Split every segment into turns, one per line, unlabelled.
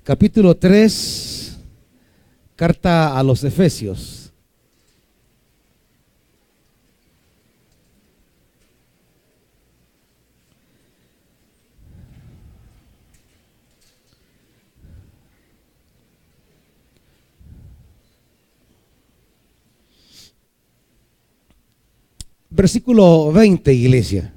capítulo 3, carta a los Efesios. Versículo 20, iglesia.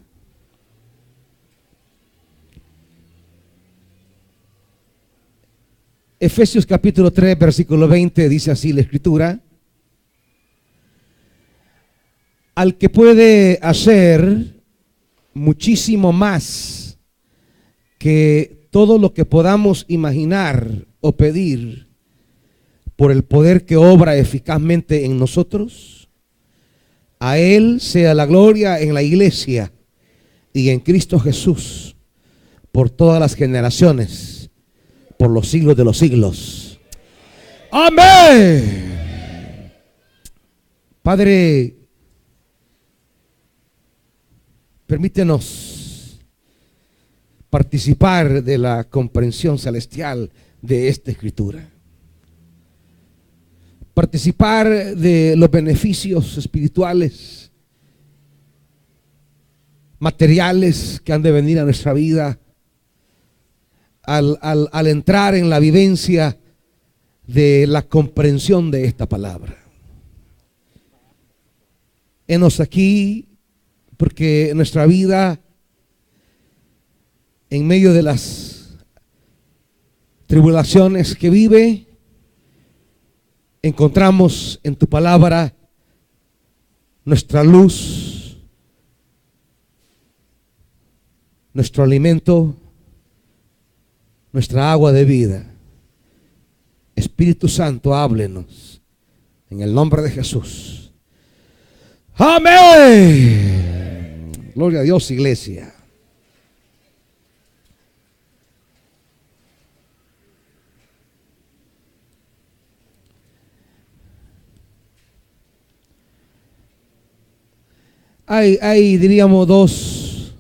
Efesios capítulo 3, versículo 20, dice así la escritura: al que puede hacer muchísimo más que todo lo que podamos imaginar o pedir, por el poder que obra eficazmente en nosotros. A Él sea la gloria en la iglesia y en Cristo Jesús por todas las generaciones, por los siglos de los siglos. Amén. Padre, permítenos participar de la comprensión celestial de esta escritura. Participar de los beneficios espirituales, materiales que han de venir a nuestra vida al entrar en la vivencia de la comprensión de esta palabra. Henos aquí, porque nuestra vida, en medio de las tribulaciones que vive, encontramos en tu palabra nuestra luz, nuestro alimento, nuestra agua de vida. Espíritu Santo, háblenos en el nombre de Jesús. Amén. Gloria a Dios, iglesia. Hay diríamos dos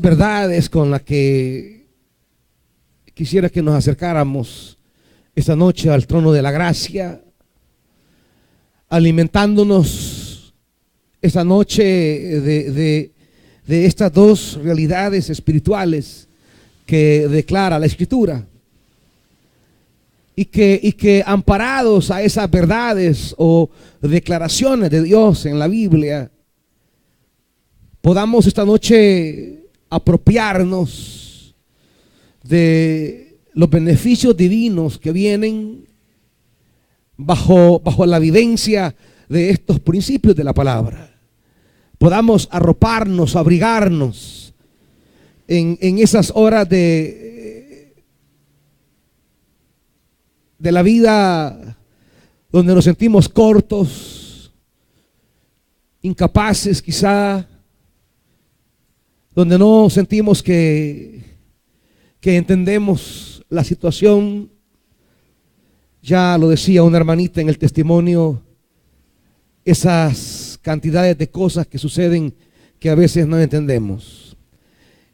verdades con las que quisiera que nos acercáramos esta noche al trono de la gracia, alimentándonos esta noche de estas dos realidades espirituales que declara la Escritura, y que amparados a esas verdades o declaraciones de Dios en la Biblia, podamos esta noche apropiarnos de los beneficios divinos que vienen bajo la vivencia de estos principios de la palabra. Podamos arroparnos, abrigarnos en esas horas de la vida donde nos sentimos cortos, incapaces quizá, donde no sentimos que entendemos la situación. Ya lo decía una hermanita en el testimonio, esas cantidades de cosas que suceden que a veces no entendemos,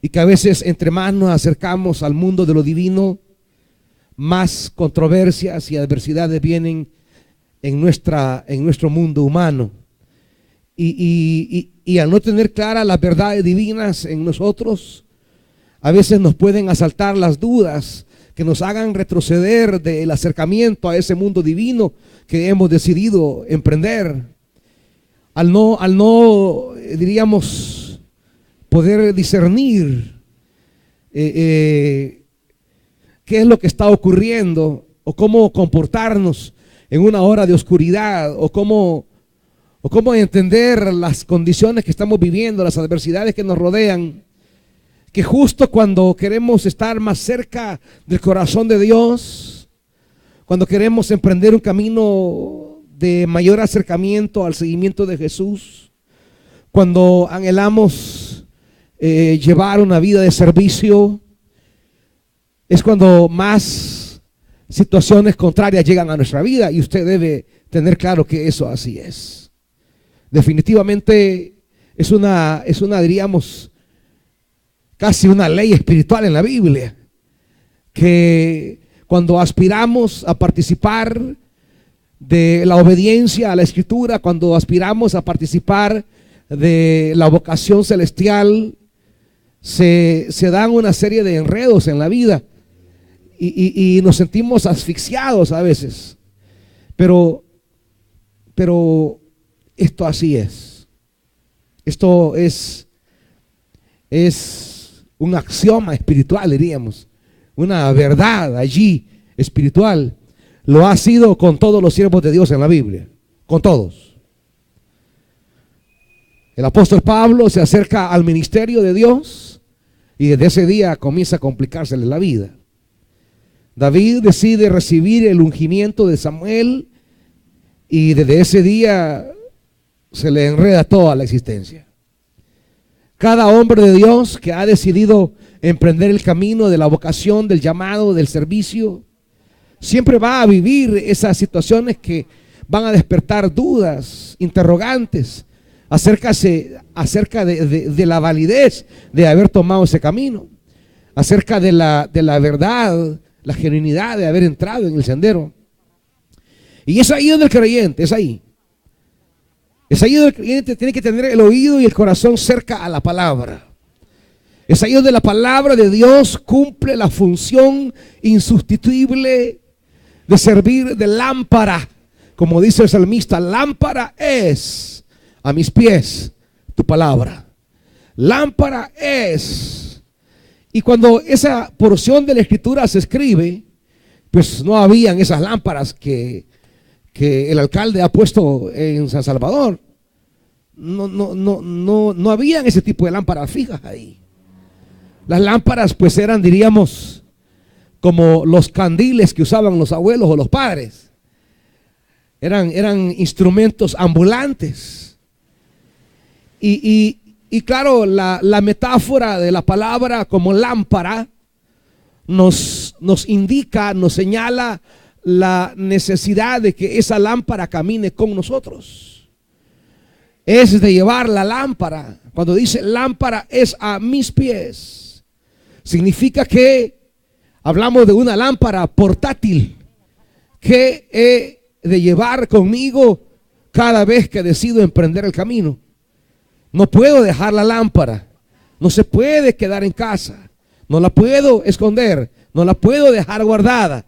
y que a veces entre más nos acercamos al mundo de lo divino, más controversias y adversidades vienen en nuestro mundo humano. Y al no tener claras las verdades divinas en nosotros, a veces nos pueden asaltar las dudas que nos hagan retroceder del acercamiento a ese mundo divino que hemos decidido emprender. Al no diríamos, poder discernir qué es lo que está ocurriendo, o cómo comportarnos en una hora de oscuridad, o cómo entender las condiciones que estamos viviendo, las adversidades que nos rodean, que justo cuando queremos estar más cerca del corazón de Dios, cuando queremos emprender un camino de mayor acercamiento al seguimiento de Jesús, cuando anhelamos llevar una vida de servicio, es cuando más situaciones contrarias llegan a nuestra vida, y usted debe tener claro que eso así es. Definitivamente es una diríamos, casi una ley espiritual en la Biblia, que cuando aspiramos a participar de la obediencia a la Escritura, cuando aspiramos a participar de la vocación celestial, se dan una serie de enredos en la vida y nos sentimos asfixiados a veces. Pero esto así es. Esto es un axioma espiritual, diríamos. Una verdad allí espiritual. Lo ha sido con todos los siervos de Dios en la Biblia. Con todos. El apóstol Pablo se acerca al ministerio de Dios y desde ese día comienza a complicársele la vida. David decide recibir el ungimiento de Samuel y desde ese día se le enreda toda la existencia. Cada hombre de Dios que ha decidido emprender el camino de la vocación, del llamado, del servicio, siempre va a vivir esas situaciones que van a despertar dudas, interrogantes acerca de la validez de haber tomado ese camino, acerca de la verdad, la genuinidad de haber entrado en el sendero. Y es ahí donde el creyente, es ahí donde el creyente tiene que tener el oído y el corazón cerca a la palabra. Es ahí donde la palabra de Dios cumple la función insustituible de servir de lámpara. Como dice el salmista, lámpara es a mis pies tu palabra. Lámpara es. Y cuando esa porción de la Escritura se escribe, pues no habían esas lámparas que el alcalde ha puesto en San Salvador. No habían ese tipo de lámparas fijas ahí. Las lámparas pues eran, diríamos, como los candiles que usaban los abuelos o los padres. Eran instrumentos ambulantes. Y claro, la metáfora de la palabra como lámpara nos indica, nos señala la necesidad de que esa lámpara camine con nosotros. Es de llevar la lámpara. Cuando dice lámpara es a mis pies, significa que hablamos de una lámpara portátil que he de llevar conmigo cada vez que decido emprender el camino. No puedo dejar la lámpara, no se puede quedar en casa, no la puedo esconder, no la puedo dejar guardada.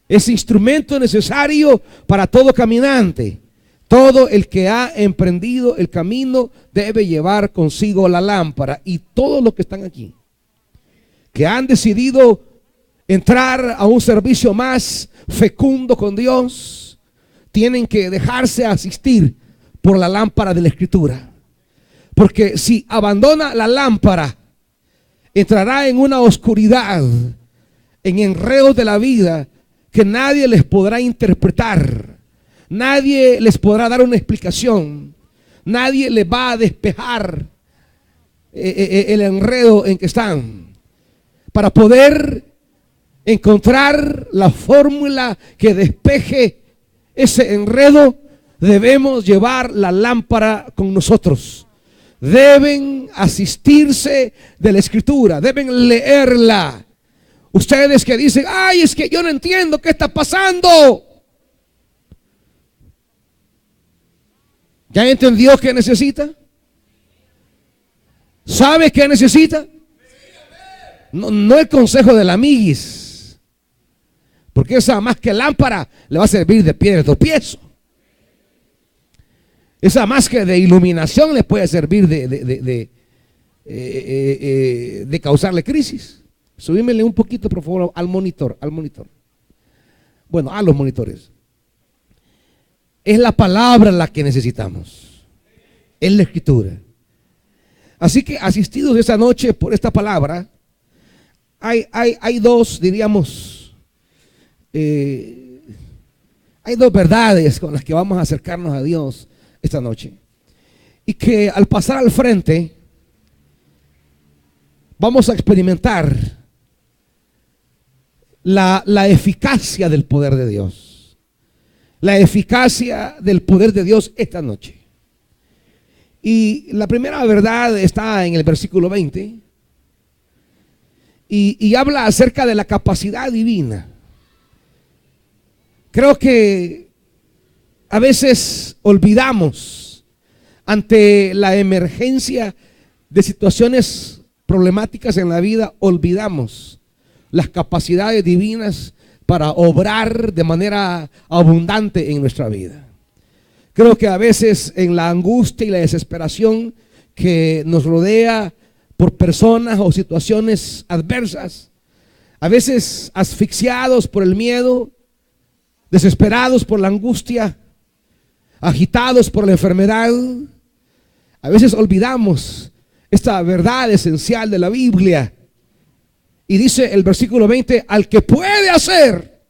Es instrumento necesario para todo caminante. Todo el que ha emprendido el camino debe llevar consigo la lámpara. Y todos los que están aquí, que han decidido entrar a un servicio más fecundo con Dios, tienen que dejarse asistir por la lámpara de la Escritura. Porque si abandona la lámpara, entrará en una oscuridad, en enredos de la vida que nadie les podrá interpretar, nadie les podrá dar una explicación, nadie les va a despejar el enredo en que están, para poder encontrar la fórmula que despeje ese enredo. Debemos llevar la lámpara con nosotros. Deben asistirse de la Escritura, deben leerla. Ustedes que dicen, ay, es que yo no entiendo qué está pasando. ¿Ya entendió qué necesita? ¿Sabe qué necesita? No el consejo del amiguis, porque esa más que lámpara le va a servir de piedra de tropiezo. Esa más que de iluminación le puede servir de causarle crisis. Subímele un poquito, por favor, al monitor. Bueno, a los monitores. Es la palabra la que necesitamos. Es la Escritura. Así que asistidos esa noche por esta palabra, hay dos, diríamos, hay dos verdades con las que vamos a acercarnos a Dios esta noche. Y que al pasar al frente vamos a experimentar la eficacia del poder de Dios. La eficacia del poder de Dios esta noche. Y la primera verdad está en el versículo 20. y habla acerca de la capacidad divina. Creo que a veces olvidamos ante la emergencia de situaciones problemáticas en la vida, olvidamos las capacidades divinas para obrar de manera abundante en nuestra vida. Creo que a veces en la angustia y la desesperación que nos rodea por personas o situaciones adversas, a veces asfixiados por el miedo, desesperados por la angustia, agitados por la enfermedad, a veces olvidamos esta verdad esencial de la Biblia. Y dice el versículo 20, al que puede hacer,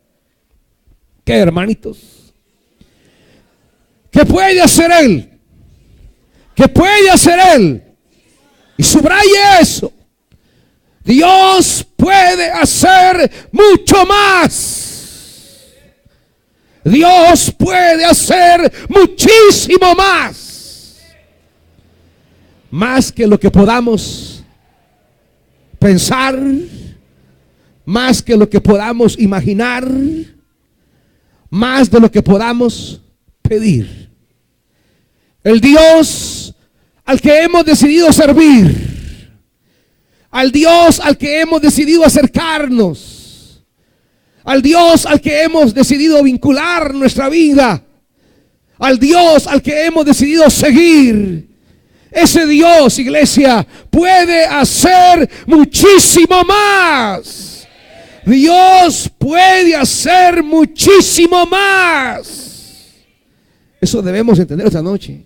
¿qué, hermanitos? ¿Qué puede hacer Él? ¿Qué puede hacer Él? Y subraye eso. Dios puede hacer mucho más. Dios puede hacer muchísimo más. Más que lo que podamos pensar, más que lo que podamos imaginar, más de lo que podamos pedir. El Dios al que hemos decidido servir, al Dios al que hemos decidido acercarnos, al Dios al que hemos decidido vincular nuestra vida, al Dios al que hemos decidido seguir. Ese Dios, iglesia, puede hacer muchísimo más. Dios puede hacer muchísimo más. Eso debemos entender esta noche.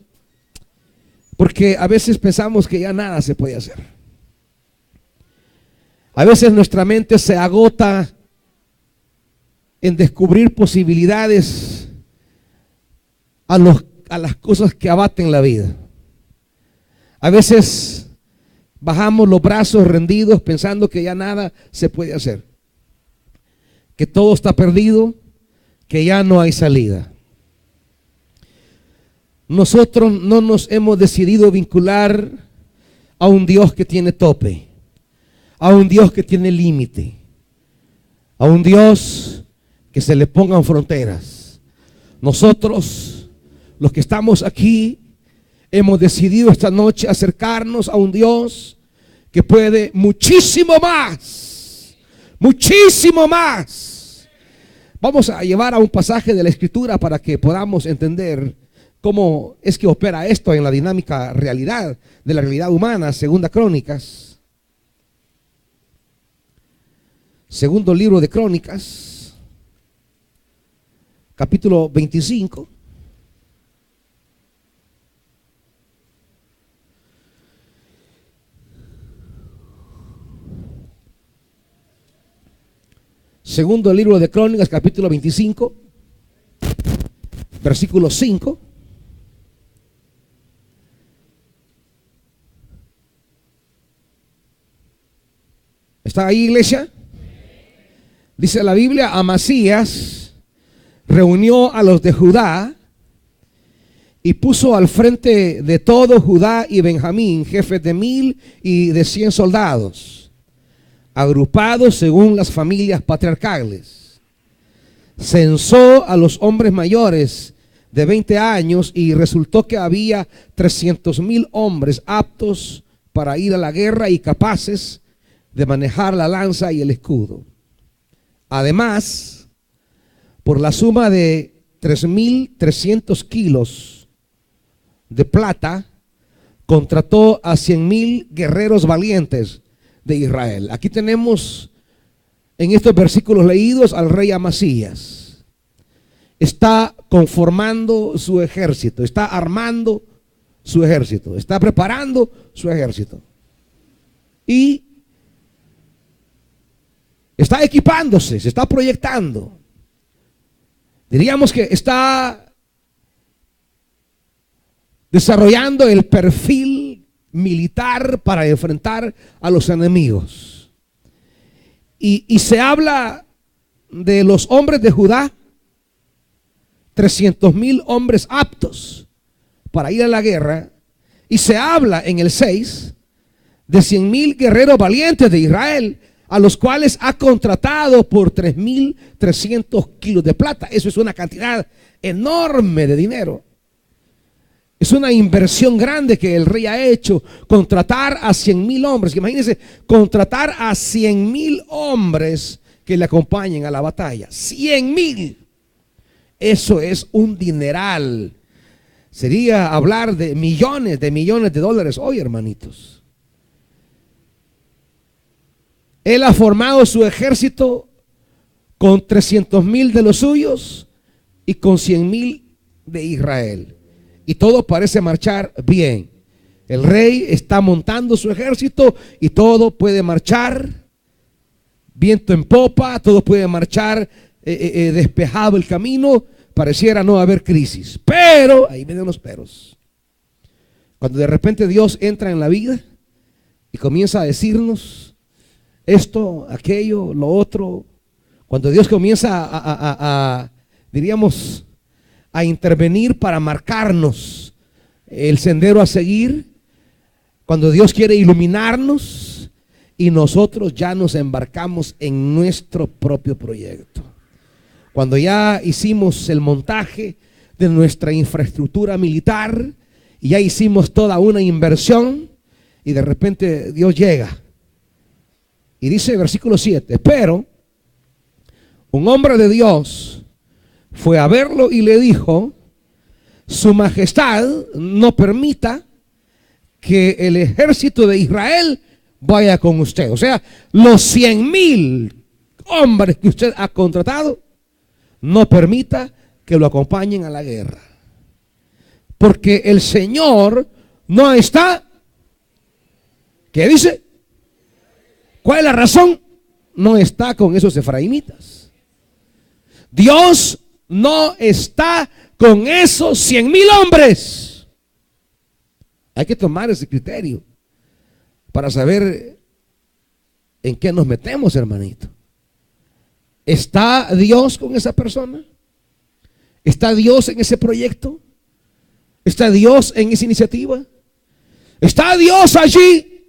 Porque a veces pensamos que ya nada se puede hacer. A veces nuestra mente se agota en descubrir posibilidades a las cosas que abaten la vida. A veces bajamos los brazos rendidos pensando que ya nada se puede hacer, que todo está perdido, que ya no hay salida. Nosotros no nos hemos decidido vincular a un Dios que tiene tope, a un Dios que tiene límite, a un Dios que se le pongan fronteras. Nosotros, los que estamos aquí, hemos decidido esta noche acercarnos a un Dios que puede muchísimo más, muchísimo más. Vamos a llevar a un pasaje de la Escritura para que podamos entender cómo es que opera esto en la dinámica realidad de la realidad humana. Segunda Crónicas, segundo libro de Crónicas, capítulo 25. Segundo libro de Crónicas, capítulo 25, versículo 5. ¿Está ahí, iglesia? Dice la Biblia: Amasías reunió a los de Judá y puso al frente de todo Judá y Benjamín jefes de 1000 y de 100 soldados, agrupados según las familias patriarcales. Censó a los hombres mayores de 20 años y resultó que había 300,000 hombres aptos para ir a la guerra y capaces de manejar la lanza y el escudo. Además, por la suma de 3,300 kilos de plata, contrató a 100,000 guerreros valientes de Israel. Aquí tenemos en estos versículos leídos al rey Amasías. Está conformando su ejército, está armando su ejército, está preparando su ejército y está equipándose, se está proyectando. Diríamos que está desarrollando el perfil militar para enfrentar a los enemigos. Y se habla de los hombres de Judá, 300,000 hombres aptos para ir a la guerra. Y se habla en el 6 de 100,000 guerreros valientes de Israel, a los cuales ha contratado por 3,300 kilos de plata. Eso es una cantidad enorme de dinero. Es una inversión grande que el rey ha hecho, contratar a 100,000 hombres. Imagínense, contratar a 100,000 hombres que le acompañen a la batalla. 100,000. Eso es un dineral. Sería hablar de millones de dólares hoy, hermanitos. Él ha formado su ejército con 300,000 de los suyos y con 100,000 de Israel. Y todo parece marchar bien. El rey está montando su ejército y todo puede marchar viento en popa, todo puede marchar despejado el camino. Pareciera no haber crisis. Pero, ahí vienen los peros. Cuando de repente Dios entra en la vida y comienza a decirnos esto, aquello, lo otro. Cuando Dios comienza diríamos, a intervenir para marcarnos el sendero a seguir, cuando Dios quiere iluminarnos y nosotros ya nos embarcamos en nuestro propio proyecto. Cuando ya hicimos el montaje de nuestra infraestructura militar y ya hicimos toda una inversión y de repente Dios llega y dice versículo 7, pero un hombre de Dios fue a verlo y le dijo: Su Majestad no permita que el ejército de Israel vaya con usted. O sea, los 100,000 hombres que usted ha contratado, no permita que lo acompañen a la guerra. Porque el Señor no está. ¿Qué dice? ¿Cuál es la razón? No está con esos efraimitas. Dios no está con esos 100,000 hombres. Hay que tomar ese criterio para saber en qué nos metemos, hermanito. ¿Está Dios con esa persona? ¿Está Dios en ese proyecto? ¿Está Dios en esa iniciativa? ¿Está Dios allí?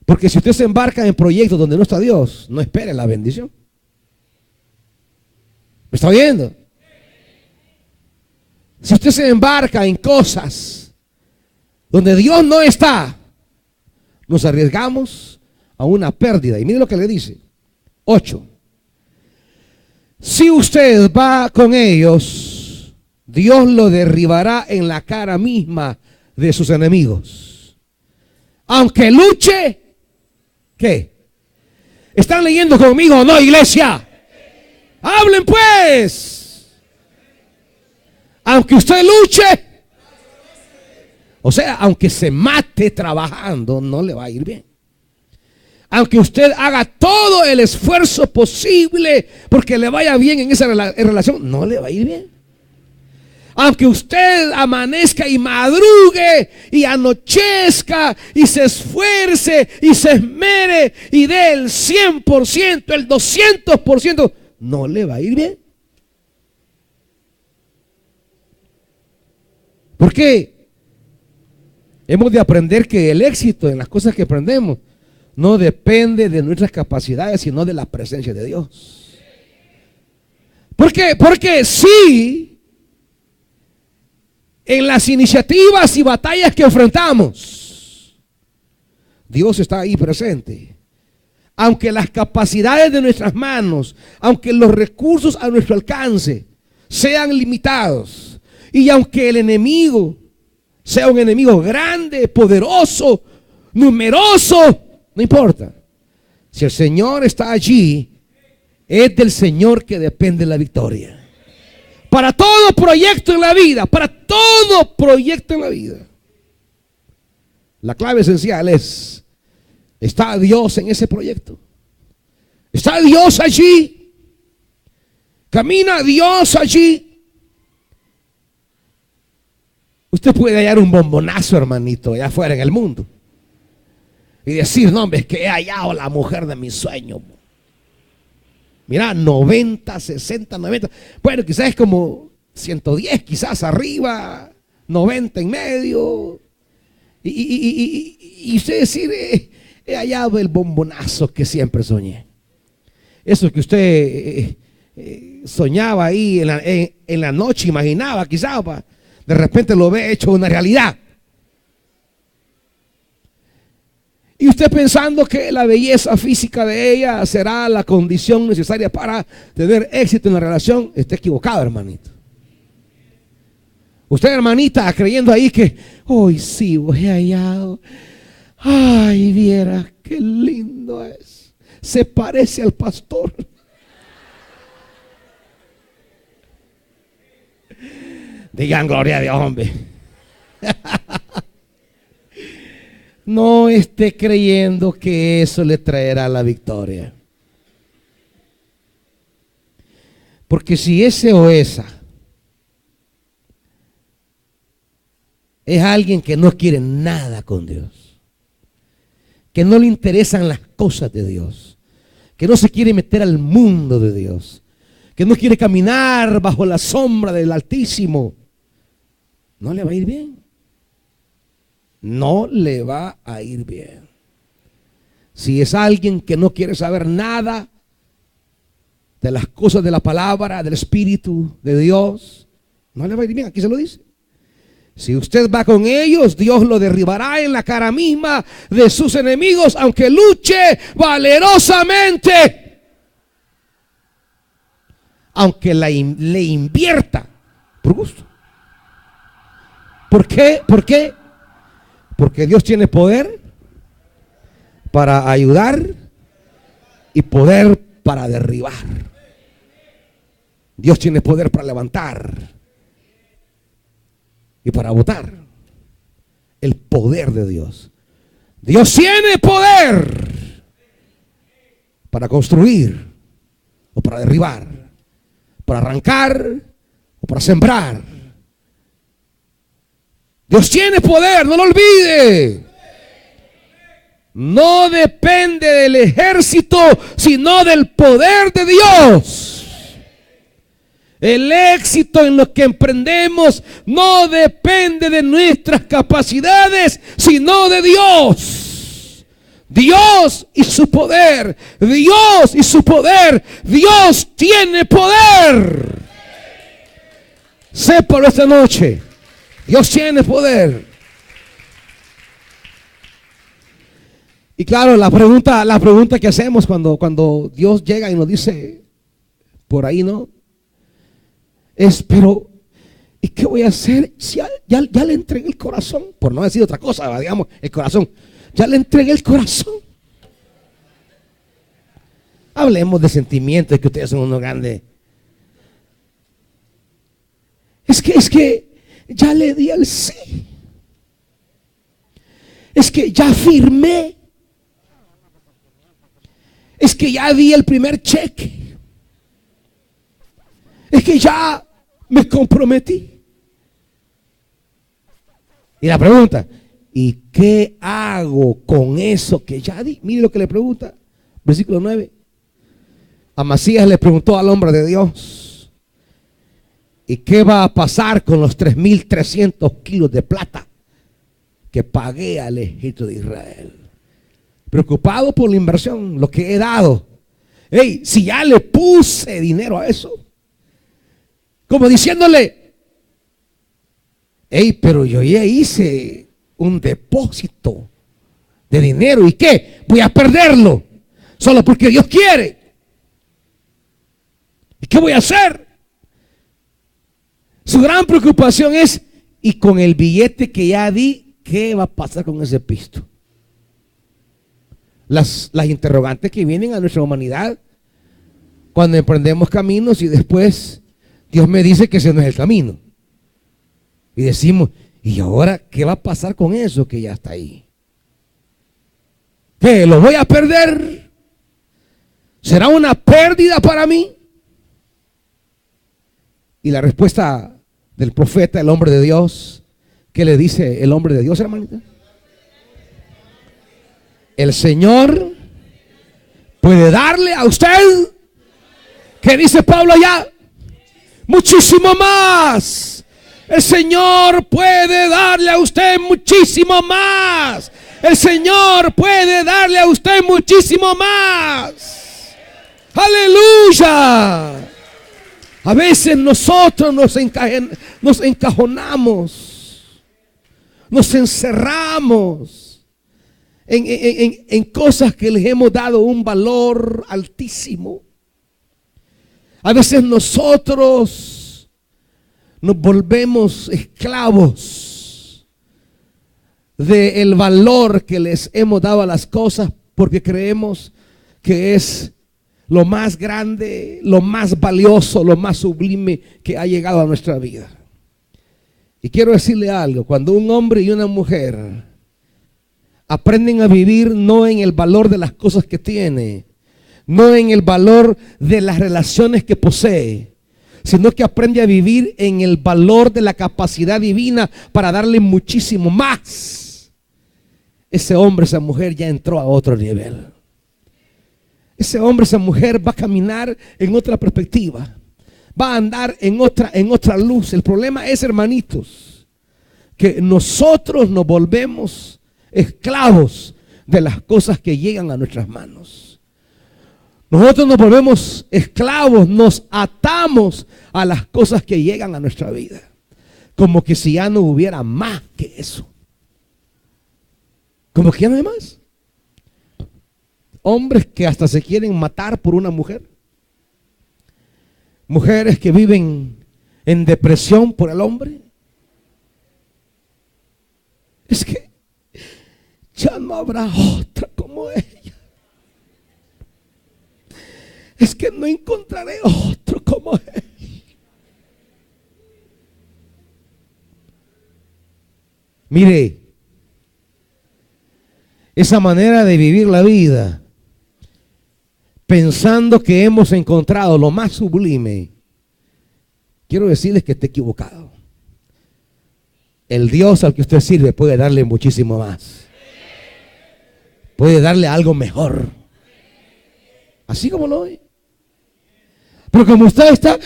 Porque si usted se embarca en proyectos donde no está Dios, no espere la bendición. ¿Me está oyendo? Si usted se embarca en cosas donde Dios no está, nos arriesgamos a una pérdida. Y mire lo que le dice. 8. Si usted va con ellos, Dios lo derribará en la cara misma de sus enemigos. Aunque luche, ¿qué? ¿Están leyendo conmigo o no, iglesia? Hablen pues. Aunque usted luche, o sea, aunque se mate trabajando, no le va a ir bien. Aunque usted haga todo el esfuerzo posible porque le vaya bien en esa relación, no le va a ir bien. Aunque usted amanezca y madrugue y anochezca y se esfuerce y se esmere y dé el 100%, el 200%, no le va a ir bien. ¿Por qué? Hemos de aprender que el éxito en las cosas que aprendemos no depende de nuestras capacidades, sino de la presencia de Dios. ¿Por qué? Porque sí, en las iniciativas y batallas que enfrentamos, Dios está ahí presente. Aunque las capacidades de nuestras manos, aunque los recursos a nuestro alcance sean limitados, y aunque el enemigo sea un enemigo grande, poderoso, numeroso, no importa. Si el Señor está allí, es del Señor que depende la victoria. Para todo proyecto en la vida, para todo proyecto en la vida, la clave esencial es: ¿está Dios en ese proyecto? ¿Está Dios allí? ¿Camina Dios allí? Usted puede hallar un bombonazo, hermanito, allá afuera en el mundo y decir: no, hombre, es que he hallado la mujer de mis sueños. Mira, 90, 60, 90. Bueno, quizás es como 110, quizás arriba, 90 en medio. Y usted decide, he hallado el bombonazo que siempre soñé. Eso que usted soñaba ahí en la noche, imaginaba quizás, de repente lo ve hecho una realidad. Y usted pensando que la belleza física de ella será la condición necesaria para tener éxito en la relación, está equivocado, hermanito. Usted, hermanita, creyendo ahí que hoy sí voy hallado. Ay, viera qué lindo es. Se parece al pastor. Digan gloria a Dios, hombre. No esté creyendo que eso le traerá la victoria. Porque si ese o esa es alguien que no quiere nada con Dios, que no le interesan las cosas de Dios, que no se quiere meter al mundo de Dios, que no quiere caminar bajo la sombra del Altísimo, no le va a ir bien. No le va a ir bien. Si es alguien que no quiere saber nada de las cosas de la palabra, del Espíritu de Dios, no le va a ir bien. Aquí se lo dice. Si usted va con ellos, Dios lo derribará en la cara misma de sus enemigos, aunque luche valerosamente, aunque le invierta por gusto. ¿Por qué? ¿Por qué? Porque Dios tiene poder para ayudar y poder para derribar. Dios tiene poder para levantar y para botar. El poder de Dios. Dios tiene poder para construir o para derribar, para arrancar o para sembrar. Dios tiene poder, no lo olvide. No depende del ejército, sino del poder de Dios. El éxito en lo que emprendemos no depende de nuestras capacidades, sino de Dios. Dios y su poder. Dios y su poder. Dios tiene poder. Sépalo esta noche. Dios tiene poder. Y claro, la pregunta que hacemos cuando Dios llega y nos dice por ahí, ¿no? Es, pero ¿y qué voy a hacer si ya le entregué el corazón? Por no decir otra cosa, digamos, el corazón. Ya le entregué el corazón. Hablemos de sentimientos, de que ustedes son unos grandes. Es que ya le di el sí. Es que ya firmé. Es que ya di el primer cheque. Es que ya me comprometí. Y la pregunta, ¿y qué hago con eso que ya di? Mire lo que le pregunta, versículo 9. Amasías le preguntó al hombre de Dios, ¿y qué va a pasar con los 3.300 kilos de plata que pagué al ejército de Israel? Preocupado por la inversión, lo que he dado. Hey, si ya le puse dinero a eso, como diciéndole, hey, pero yo ya hice un depósito de dinero, ¿y qué? Voy a perderlo solo porque Dios quiere. ¿Y qué voy a hacer? Su gran preocupación es, y con el billete que ya di, ¿qué va a pasar con ese pisto? Las interrogantes que vienen a nuestra humanidad cuando emprendemos caminos y después Dios me dice que ese no es el camino. Y decimos, ¿y ahora qué va a pasar con eso que ya está ahí? ¿Qué? ¿Lo voy a perder? ¿Será una pérdida para mí? Y la respuesta del profeta, el hombre de Dios, ¿qué le dice el hombre de Dios, hermanita? El Señor puede darle a usted, ¿qué dice Pablo allá? Muchísimo más. El Señor puede darle a usted muchísimo más El Señor puede darle a usted muchísimo más. Aleluya. A veces nosotros nos encajonamos, nos encerramos en cosas que les hemos dado un valor altísimo. A veces nosotros nos volvemos esclavos del valor que les hemos dado a las cosas porque creemos que es lo más grande, lo más valioso, lo más sublime que ha llegado a nuestra vida. Y quiero decirle algo: cuando un hombre y una mujer aprenden a vivir no en el valor de las cosas que tiene, no en el valor de las relaciones que posee, sino que aprende a vivir en el valor de la capacidad divina para darle muchísimo más, ese hombre, esa mujer ya entró a otro nivel. Ese hombre, esa mujer va a caminar en otra perspectiva, va a andar en otra luz. El problema es, hermanitos, que nosotros nos volvemos esclavos de las cosas que llegan a nuestras manos. Nosotros nos volvemos esclavos, nos atamos a las cosas que llegan a nuestra vida, como que si ya no hubiera más que eso, como que ya no hay más. Hombres que hasta se quieren matar por una mujer. Mujeres que viven en depresión por el hombre. Es que ya no habrá otra como ella. Es que no encontraré otro como él. Mire, esa manera de vivir la vida, pensando que hemos encontrado lo más sublime, quiero decirles que está equivocado. El Dios al que usted sirve puede darle muchísimo más. Puede darle algo mejor. Así como lo oye. Pero como usted está...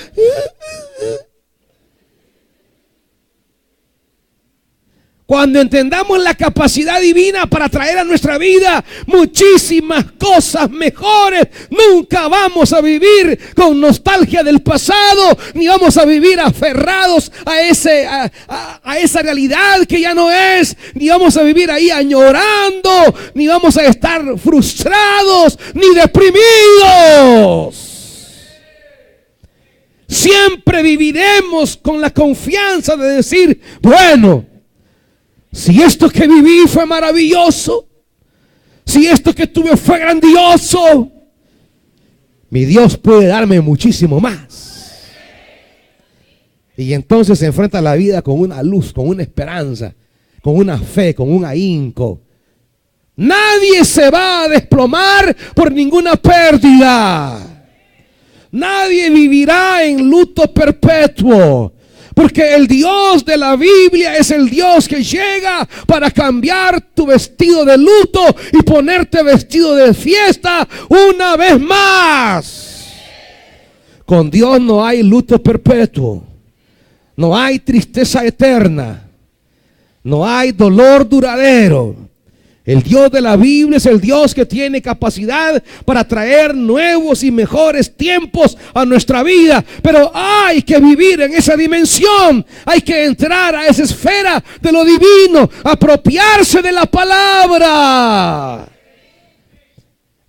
Cuando entendamos la capacidad divina para traer a nuestra vida muchísimas cosas mejores, nunca vamos a vivir con nostalgia del pasado, ni vamos a vivir aferrados a esa realidad que ya no es, ni vamos a vivir ahí añorando, ni vamos a estar frustrados, ni deprimidos. Siempre viviremos con la confianza de decir, bueno, si esto que viví fue maravilloso, si esto que tuve fue grandioso, mi Dios puede darme muchísimo más. Y entonces se enfrenta a la vida con una luz, con una esperanza, con una fe, con un ahínco. Nadie se va a desplomar por ninguna pérdida. Nadie vivirá en luto perpetuo. Porque el Dios de la Biblia es el Dios que llega para cambiar tu vestido de luto y ponerte vestido de fiesta una vez más. Con Dios no hay luto perpetuo, no hay tristeza eterna, no hay dolor duradero. El Dios de la Biblia es el Dios que tiene capacidad para traer nuevos y mejores tiempos a nuestra vida. Pero hay que vivir en esa dimensión. Hay que entrar a esa esfera de lo divino, apropiarse de la palabra.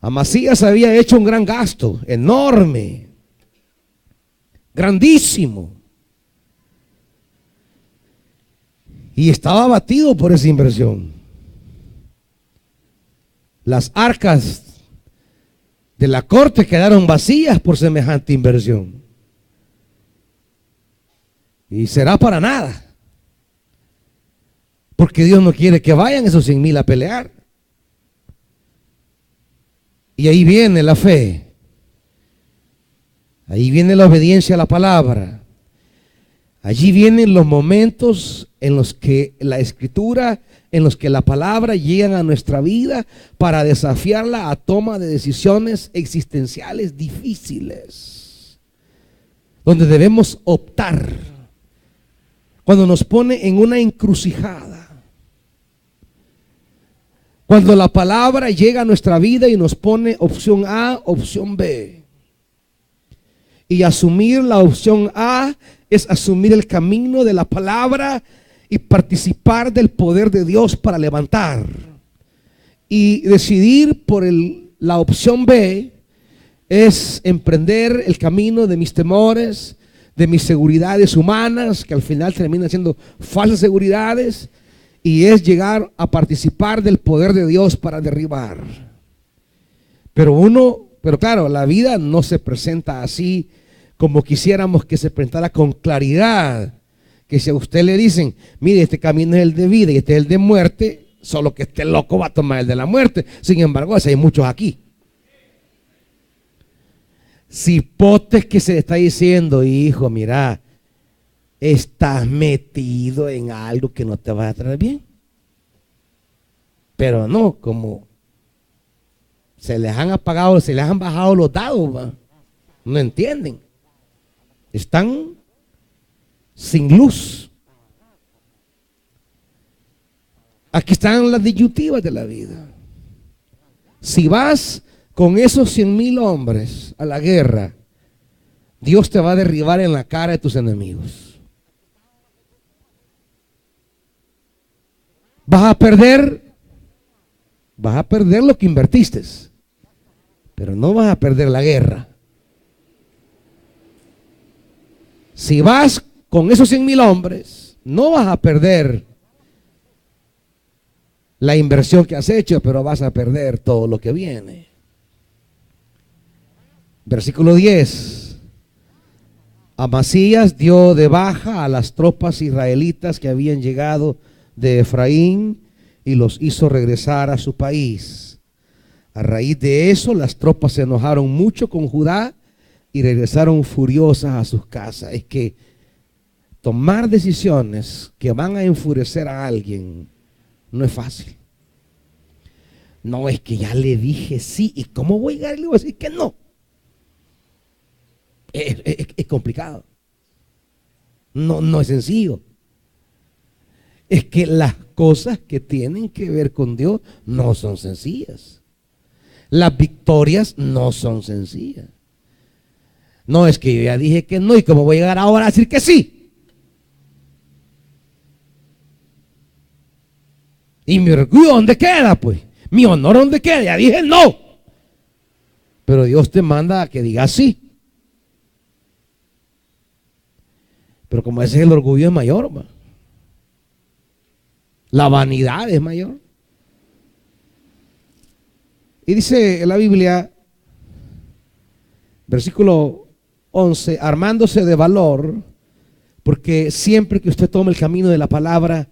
Amasías había hecho un gran gasto, enorme, grandísimo. Y estaba abatido por esa inversión. Las arcas de la corte quedaron vacías por semejante inversión. Y será para nada. Porque Dios no quiere que vayan esos 100,000 a pelear. Y ahí viene la fe. Ahí viene la obediencia a la palabra. Allí vienen los momentos en los que la Escritura, en los que la palabra llega a nuestra vida para desafiarla a toma de decisiones existenciales difíciles, donde debemos optar, cuando nos pone en una encrucijada, Cuando la palabra llega a nuestra vida y nos pone opción A, opción B. Y asumir la opción A es asumir el camino de la palabra y participar del poder de Dios para levantar. Y decidir por la opción B es emprender el camino de mis temores, de mis seguridades humanas, que al final terminan siendo falsas seguridades, y es llegar a participar del poder de Dios para derribar. Pero claro, la vida no se presenta así como quisiéramos que se presentara con claridad. Que si a usted le dicen, mire, este camino es el de vida y este es el de muerte, solo que este loco va a tomar el de la muerte. Sin embargo, así hay muchos aquí. Cipotes que se le está diciendo, hijo, mira, estás metido en algo que no te va a traer bien. Pero no, como se les han apagado, se les han bajado los dados, ¿va? No entienden. Están sin luz. Aquí están las disyuntivas de la vida. Si vas con esos 100,000 hombres a la guerra, Dios te va a derribar en la cara de tus enemigos. Vas a perder lo que invertiste, pero no vas a perder la guerra. Si vas con esos 100,000 hombres, no vas a perder la inversión que has hecho, pero vas a perder todo lo que viene. Versículo 10. Amasías dio de baja a las tropas israelitas que habían llegado de Efraín y los hizo regresar a su país. A raíz de eso, las tropas se enojaron mucho con Judá y regresaron furiosas a sus casas. Es que tomar decisiones que van a enfurecer a alguien no es fácil. No, es que ya le dije sí, ¿y cómo voy a llegar y le voy a decir que no? Es complicado. No es sencillo. Es que las cosas que tienen que ver con Dios no son sencillas. Las victorias no son sencillas. No, es que yo ya dije que no, y cómo voy a llegar ahora a decir que sí. ¿Y mi orgullo dónde queda, pues? ¿Mi honor dónde queda? Ya dije no. Pero Dios te manda a que digas sí. Pero como ese es el orgullo, es mayor, man. La vanidad es mayor. Y dice en la Biblia, versículo 11, armándose de valor, porque siempre que usted tome el camino de la palabra,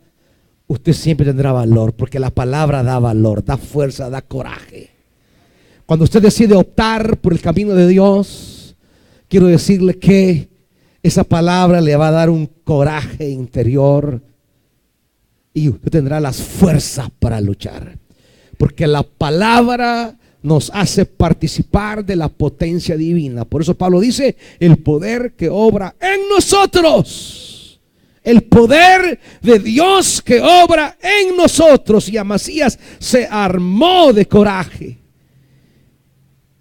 usted siempre tendrá valor, porque la palabra da valor, da fuerza, da coraje. Cuando usted decide optar por el camino de Dios, quiero decirle que esa palabra le va a dar un coraje interior y usted tendrá las fuerzas para luchar, porque la palabra nos hace participar de la potencia divina. Por eso Pablo dice, el poder que obra en nosotros, el poder de Dios que obra en nosotros. Y Amasías se armó de coraje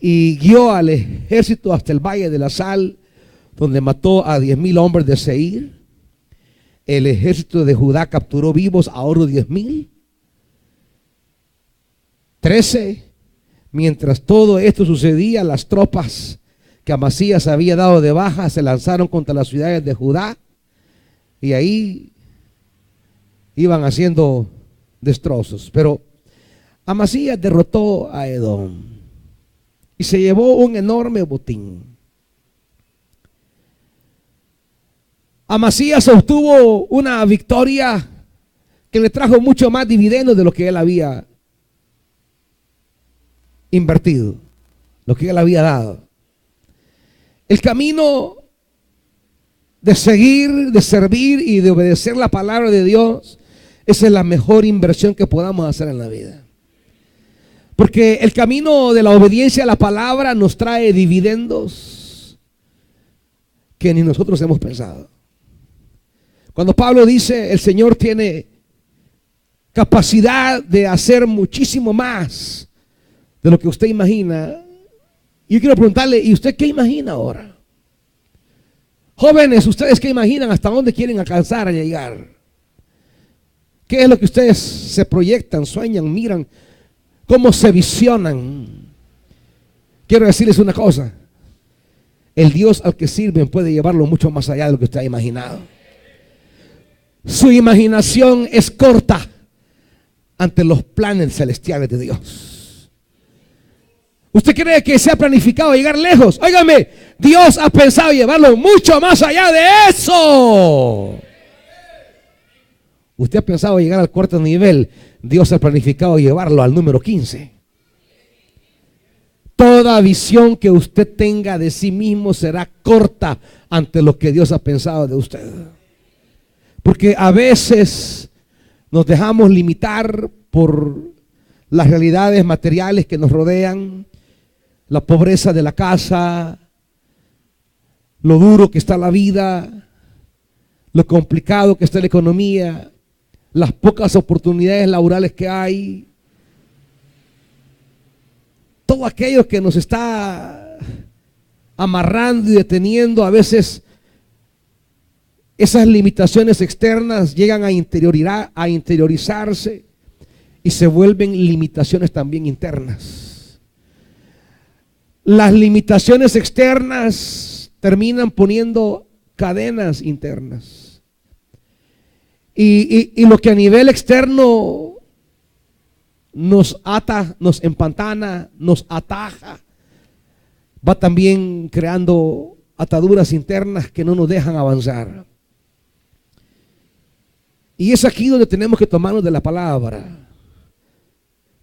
y guió al ejército hasta el valle de la sal, donde mató a 10,000 hombres de Seir. El ejército de Judá capturó vivos a otros 10,000. 13. Mientras todo esto sucedía, las tropas que Amasías había dado de baja se lanzaron contra las ciudades de Judá, y ahí iban haciendo destrozos. Pero Amasías derrotó a Edom y se llevó un enorme botín. Amasías obtuvo una victoria que le trajo mucho más dividendos de lo que él había invertido, lo que él había dado. El camino de seguir, de servir y de obedecer la palabra de Dios, esa es la mejor inversión que podamos hacer en la vida. Porque el camino de la obediencia a la palabra nos trae dividendos que ni nosotros hemos pensado. Cuando Pablo dice, el Señor tiene capacidad de hacer muchísimo más de lo que usted imagina. Y yo quiero preguntarle, ¿y usted qué imagina ahora? Jóvenes, ¿ustedes qué imaginan? ¿Hasta dónde quieren alcanzar a llegar? ¿Qué es lo que ustedes se proyectan, sueñan, miran? ¿Cómo se visionan? Quiero decirles una cosa. El Dios al que sirven puede llevarlo mucho más allá de lo que usted ha imaginado. Su imaginación es corta ante los planes celestiales de Dios. ¿Usted cree que se ha planificado llegar lejos? Óigame, Dios ha pensado llevarlo mucho más allá de eso. Usted ha pensado llegar al cuarto nivel, Dios ha planificado llevarlo al número 15. Toda visión que usted tenga de sí mismo será corta ante lo que Dios ha pensado de usted. Porque a veces nos dejamos limitar por las realidades materiales que nos rodean, la pobreza de la casa, lo duro que está la vida, lo complicado que está la economía, las pocas oportunidades laborales que hay. Todo aquello que nos está amarrando y deteniendo, a veces esas limitaciones externas llegan a interiorizarse y se vuelven limitaciones también internas. Las limitaciones externas terminan poniendo cadenas internas. Y lo que a nivel externo nos ata, nos empantana, nos ataja, va también creando ataduras internas que no nos dejan avanzar. Y es aquí donde tenemos que tomarnos de la palabra.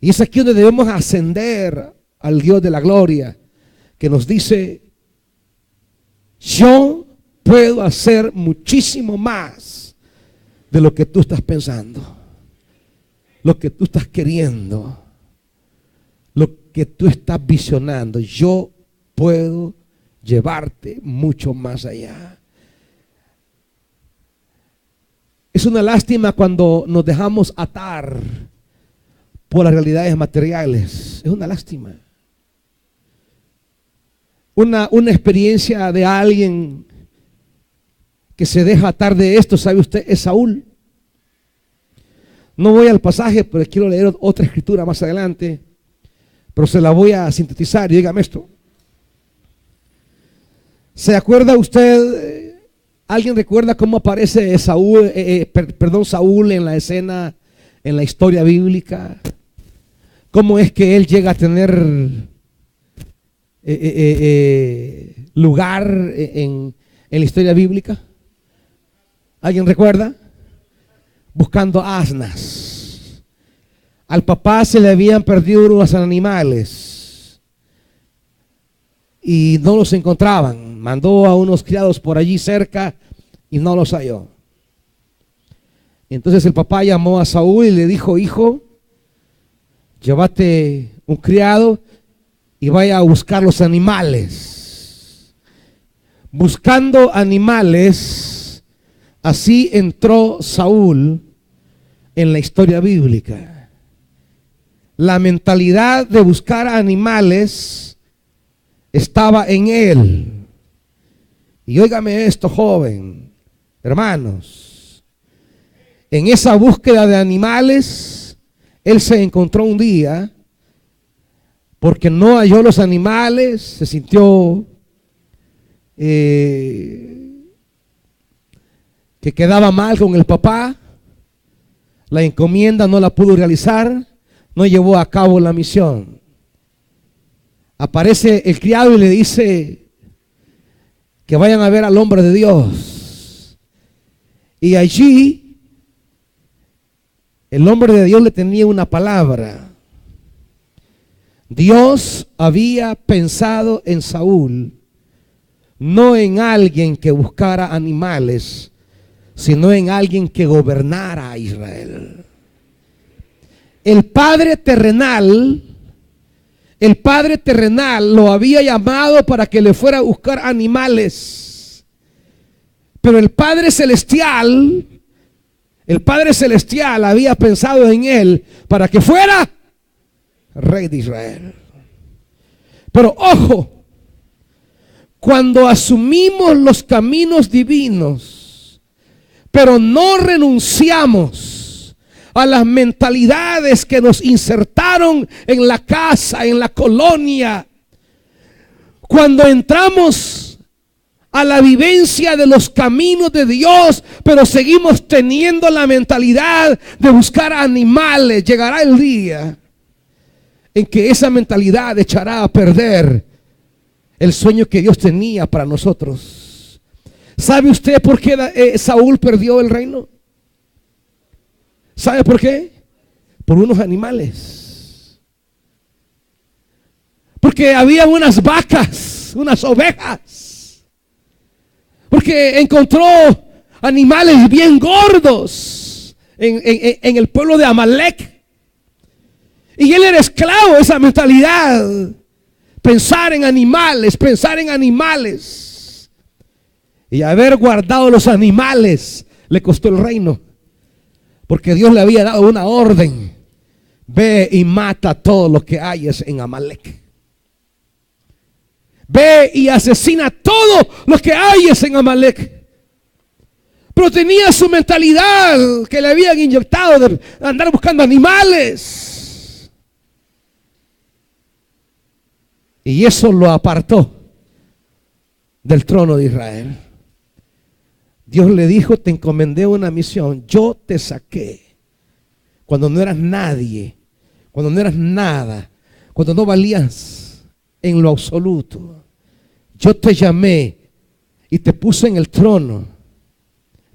Y es aquí donde debemos ascender al Dios de la gloria, que nos dice: yo puedo hacer muchísimo más de lo que tú estás pensando, lo que tú estás queriendo, lo que tú estás visionando. Yo puedo llevarte mucho más allá. Es una lástima cuando nos dejamos atar por las realidades materiales. Es una lástima. Una experiencia de alguien que se deja atar de esto, ¿sabe usted? Es Saúl. No voy al pasaje, pero quiero leer otra escritura más adelante, pero se la voy a sintetizar. Y dígame esto. ¿Se acuerda usted? ¿Alguien recuerda cómo aparece Saúl en la escena, en la historia bíblica? ¿Cómo es que él llega a tener lugar en la historia bíblica? ¿Alguien recuerda? Buscando asnas. Al papá se le habían perdido unos animales y no los encontraban. Mandó a unos criados por allí cerca y no los halló. Entonces el papá llamó a Saúl y le dijo: hijo, llévate un criado y vaya a buscar los animales. Buscando animales, así entró Saúl en la historia bíblica. La mentalidad de buscar animales estaba en él. Y óigame esto, joven, hermanos, en esa búsqueda de animales, él se encontró un día, porque no halló los animales, se sintió que quedaba mal con el papá, la encomienda no la pudo realizar, no llevó a cabo la misión. Aparece el criado y le dice que vayan a ver al hombre de Dios. Y allí el hombre de Dios le tenía una palabra. Dios había pensado en Saúl, no en alguien que buscara animales, sino en alguien que gobernara a Israel. El padre terrenal lo había llamado para que le fuera a buscar animales. Pero el Padre Celestial El Padre Celestial había pensado en él para que fuera rey de Israel. Pero ojo, cuando asumimos los caminos divinos, pero no renunciamos a las mentalidades que nos insertaron en la casa, en la colonia, cuando entramos a la vivencia de los caminos de Dios, pero seguimos teniendo la mentalidad de buscar animales, llegará el día en que esa mentalidad echará a perder el sueño que Dios tenía para nosotros. ¿Sabe usted por qué Saúl perdió el reino? ¿Sabe por qué? Por unos animales. Porque había unas vacas, unas ovejas. Porque encontró animales bien gordos en el pueblo de Amalek. Y él era esclavo de esa mentalidad. Pensar en animales, pensar en animales. Y haber guardado los animales le costó el reino. Porque Dios le había dado una orden. Ve y mata todo lo que hayas en Amalek. Ve y asesina todo lo que hayas en Amalek. Pero tenía su mentalidad que le habían inyectado de andar buscando animales. Y eso lo apartó del trono de Israel. Dios le dijo: te encomendé una misión. Yo te saqué cuando no eras nadie, cuando no eras nada, cuando no valías en lo absoluto. Yo te llamé y te puse en el trono.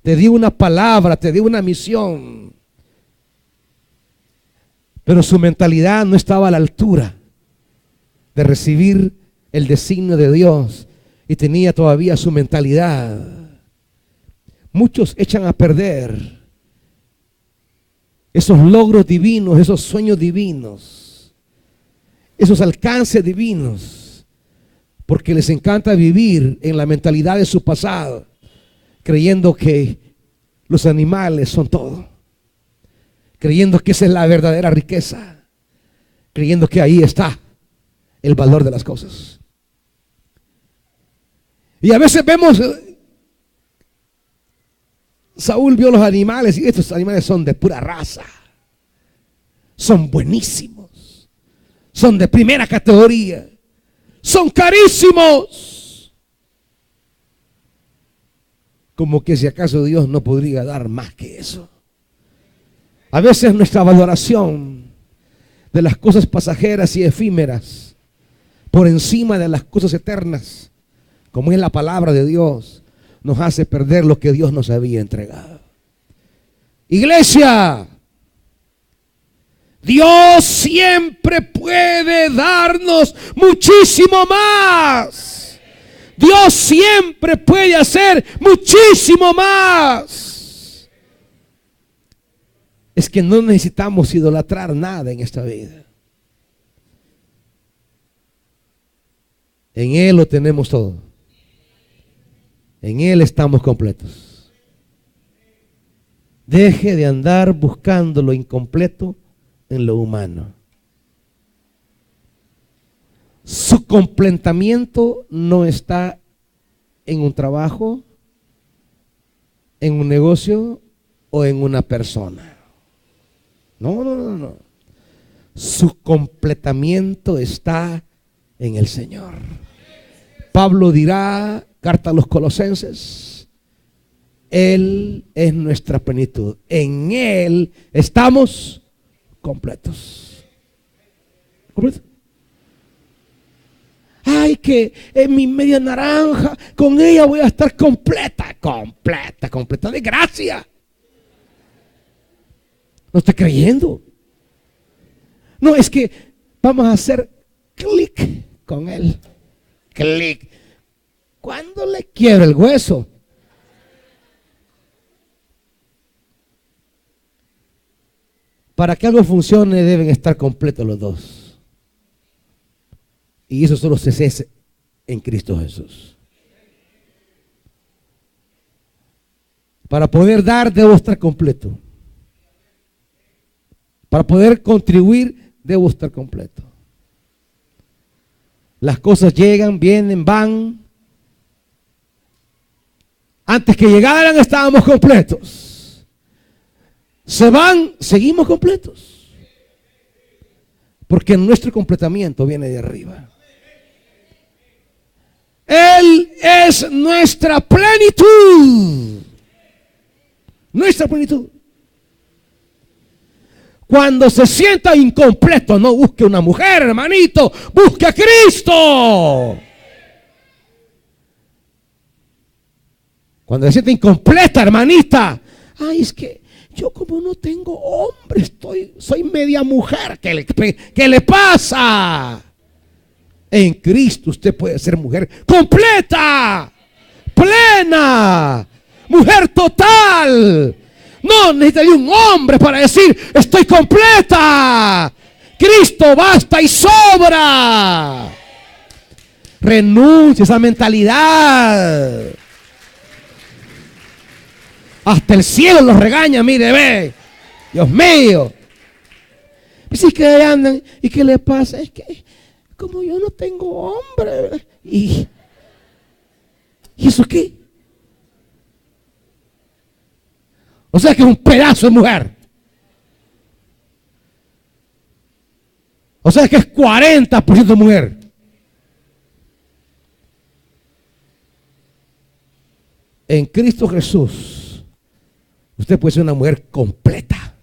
Te di una palabra, te di una misión. Pero su mentalidad no estaba a la altura de recibir el designio de Dios. Y tenía todavía su mentalidad. Muchos echan a perder esos logros divinos, esos sueños divinos, esos alcances divinos, porque les encanta vivir en la mentalidad de su pasado, creyendo que los animales son todo, creyendo que esa es la verdadera riqueza, creyendo que ahí está el valor de las cosas. Y a veces vemos, Saúl vio los animales y estos animales son de pura raza, son buenísimos, son de primera categoría, son carísimos. Como que si acaso Dios no podría dar más que eso. A veces nuestra valoración de las cosas pasajeras y efímeras por encima de las cosas eternas, como es la palabra de Dios, nos hace perder lo que Dios nos había entregado. Iglesia, Dios siempre puede darnos muchísimo más. Dios siempre puede hacer muchísimo más. Es que no necesitamos idolatrar nada en esta vida. En Él lo tenemos todo. En Él estamos completos. Deje de andar buscando lo incompleto en lo humano. Su completamiento no está en un trabajo, en un negocio o en una persona. No. Su completamiento está en el Señor. Pablo dirá, carta a los Colosenses, Él es nuestra plenitud. En Él estamos completos. ¿Completos? Ay, que en mi media naranja, con ella voy a estar completa de gracia. No estoy creyendo. No, es que vamos a hacer clic con Él. Clic. ¿Cuándo le quiebra el hueso? Para que algo funcione deben estar completos los dos. Y eso solo se hace en Cristo Jesús. Para poder dar debo estar completo. Para poder contribuir debo estar completo. Las cosas llegan, vienen, van. Antes que llegaran estábamos completos. Se van, seguimos completos. Porque nuestro completamiento viene de arriba. Él es nuestra plenitud. Nuestra plenitud. Cuando se sienta incompleto, no busque una mujer, hermanito. Busque a Cristo. Cuando se sienta incompleta, hermanita. Ay, es que yo como no tengo hombre, soy media mujer. ¿Qué le pasa? En Cristo usted puede ser mujer completa, plena, mujer total. No necesitaría un hombre para decir estoy completa. Cristo basta y sobra. Renuncia a esa mentalidad. Hasta el cielo los regaña, mire, ve. Dios mío. Y si que andan, ¿y qué le pasa? Es que como yo no tengo hombre, ¿verdad? ¿Y eso qué? O sea que es un pedazo de mujer. O sea que es 40% mujer. En Cristo Jesús, usted puede ser una mujer completa.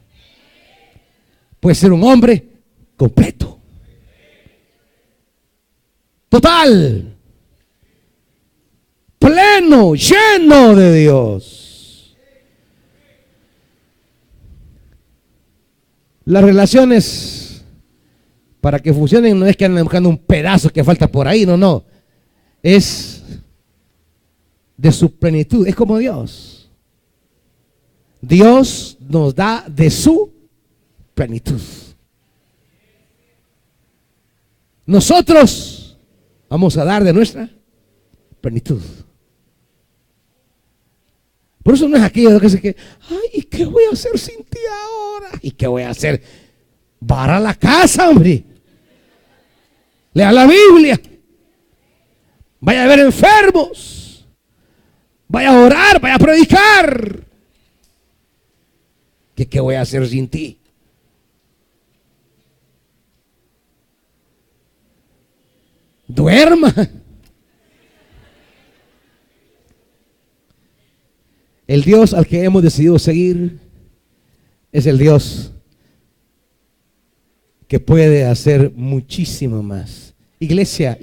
Puede ser un hombre completo. Total, pleno, lleno de Dios. Las relaciones, para que funcionen, no es que anden buscando un pedazo que falta por ahí, no. Es de su plenitud, es como Dios. Dios nos da de su plenitud. Nosotros vamos a dar de nuestra plenitud. Por eso no es aquello que dice que, ay, ¿y qué voy a hacer sin ti ahora? ¿Y qué voy a hacer? Barra la casa, hombre. Lea la Biblia. Vaya a ver enfermos. Vaya a orar, vaya a predicar. ¿Qué voy a hacer sin ti? Duerma. El Dios al que hemos decidido seguir es el Dios que puede hacer muchísimo más. Iglesia,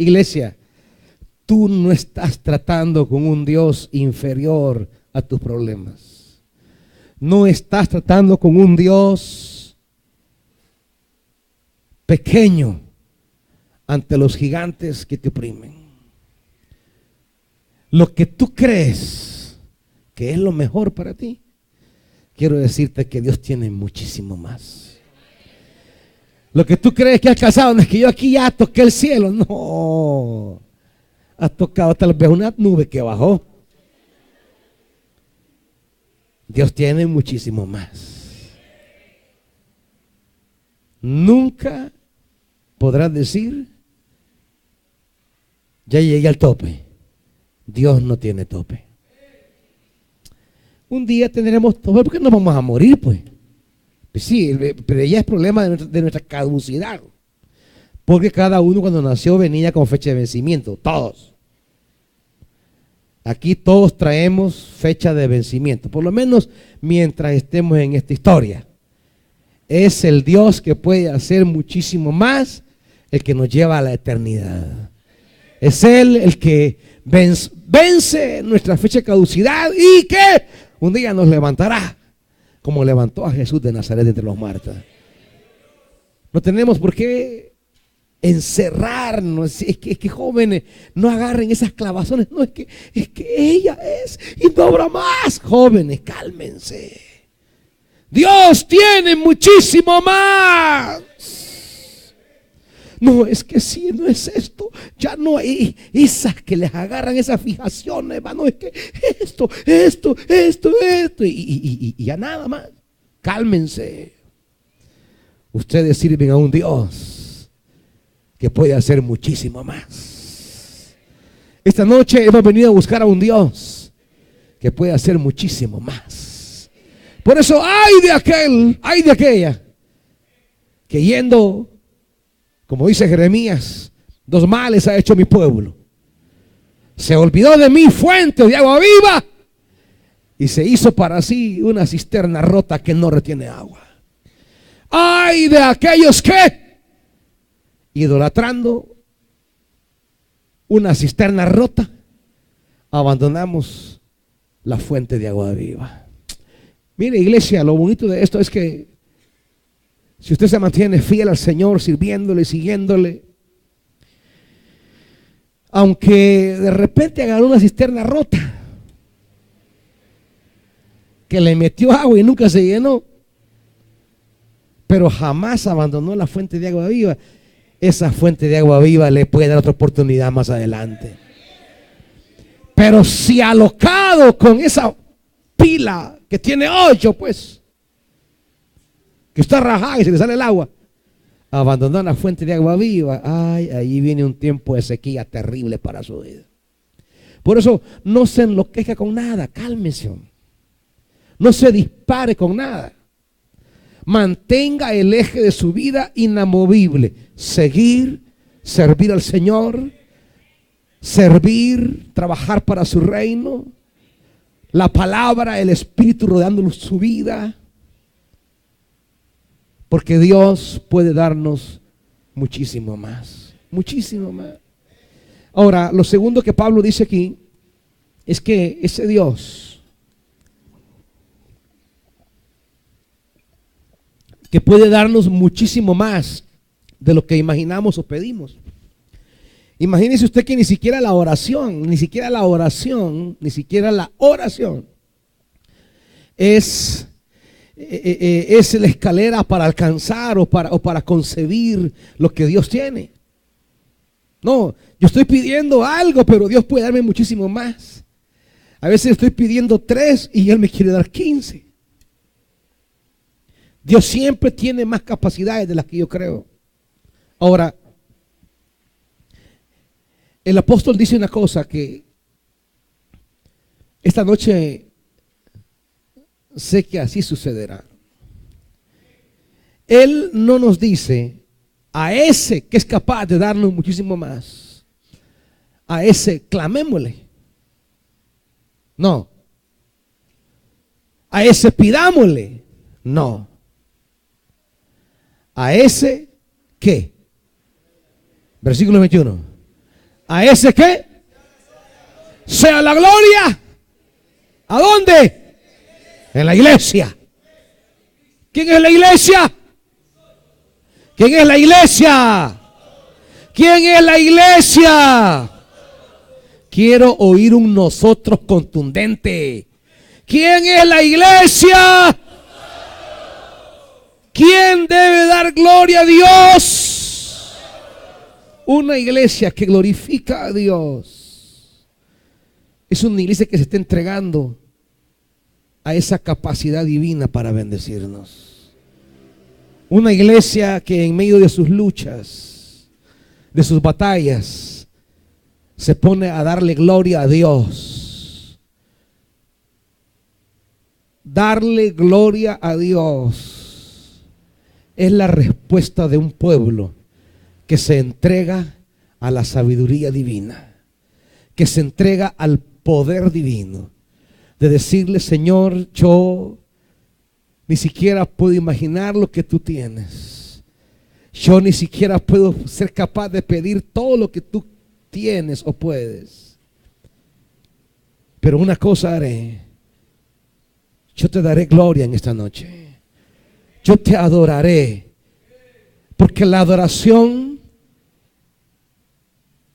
tú no estás tratando con un Dios inferior a tus problemas. No estás tratando con un Dios pequeño ante los gigantes que te oprimen. Lo que tú crees que es lo mejor para ti, quiero decirte que Dios tiene muchísimo más. Lo que tú crees que has alcanzado, no es que yo aquí ya toqué el cielo, no. Has tocado tal vez una nube que bajó. Dios tiene muchísimo más. Nunca podrás decir, ya llegué al tope. Dios no tiene tope. Un día tendremos tope porque nos vamos a morir, pues. Pues sí, pero ya es problema de nuestra caducidad. Porque cada uno cuando nació venía con fecha de vencimiento. Todos. Aquí todos traemos fecha de vencimiento. Por lo menos mientras estemos en esta historia. Es el Dios que puede hacer muchísimo más, el que nos lleva a la eternidad. Es Él el que vence nuestra fecha de caducidad y que un día nos levantará, como levantó a Jesús de Nazaret de entre los muertos. No tenemos por qué encerrarnos. Es que jóvenes, no agarren esas clavazones. No, es que ella es y no habrá más. Jóvenes, cálmense. Dios tiene muchísimo más. No, es que si no es esto, ya no hay esas que les agarran esas fijaciones, hermano, es que esto, y ya nada más. Cálmense. Ustedes sirven a un Dios que puede hacer muchísimo más. Esta noche hemos venido a buscar a un Dios que puede hacer muchísimo más. Por eso ay de aquella que yendo, como dice Jeremías, 2 males ha hecho mi pueblo. Se olvidó de mí, fuente de agua viva, y se hizo para sí una cisterna rota que no retiene agua. Ay de aquellos que, idolatrando una cisterna rota, abandonamos la fuente de agua viva. Mire, iglesia, lo bonito de esto es que si usted se mantiene fiel al Señor, sirviéndole, siguiéndole, aunque de repente agarró una cisterna rota que le metió agua y nunca se llenó, pero jamás abandonó la fuente de agua viva, esa fuente de agua viva le puede dar otra oportunidad más adelante. Pero si alocado con esa pila que tiene 8, pues, que está rajada y se le sale el agua, abandonó la fuente de agua viva, ay, ahí viene un tiempo de sequía terrible para su vida. Por eso no se enloquezca con nada, cálmese, no se dispare con nada. Mantenga el eje de su vida inamovible: seguir, servir al Señor, servir, trabajar para su reino, la palabra, el Espíritu rodeando su vida, porque Dios puede darnos muchísimo más, muchísimo más. Ahora, lo segundo que Pablo dice aquí es que ese Dios que puede darnos muchísimo más de lo que imaginamos o pedimos. Imagínese usted que ni siquiera la oración es la escalera para alcanzar o para concebir lo que Dios tiene. No, yo estoy pidiendo algo, pero Dios puede darme muchísimo más. A veces estoy pidiendo 3 y Él me quiere dar 15. Dios siempre tiene más capacidades de las que yo creo. Ahora, el apóstol dice una cosa que esta noche sé que así sucederá. Él no nos dice a ese que es capaz de darnos muchísimo más, a ese clamémosle. No. A ese pidámosle. No. A ese ¿qué? Versículo 21. A ese ¿qué? Sea la gloria. ¿A dónde? En la iglesia. ¿Quién es la iglesia? ¿Quién es la iglesia? ¿Quién es la iglesia? Quiero oír un nosotros contundente. ¿Quién es la iglesia? ¿Quién debe dar gloria a Dios? Una iglesia que glorifica a Dios es una iglesia que se está entregando a esa capacidad divina para bendecirnos. Una iglesia que en medio de sus luchas, de sus batallas, se pone a darle gloria a Dios. Darle gloria a Dios es la respuesta de un pueblo que se entrega a la sabiduría divina, que se entrega al poder divino, de decirle: Señor, yo ni siquiera puedo imaginar lo que tú tienes. Yo ni siquiera puedo ser capaz de pedir todo lo que tú tienes o puedes. Pero una cosa haré: yo te daré gloria en esta noche. Yo te adoraré, porque la adoración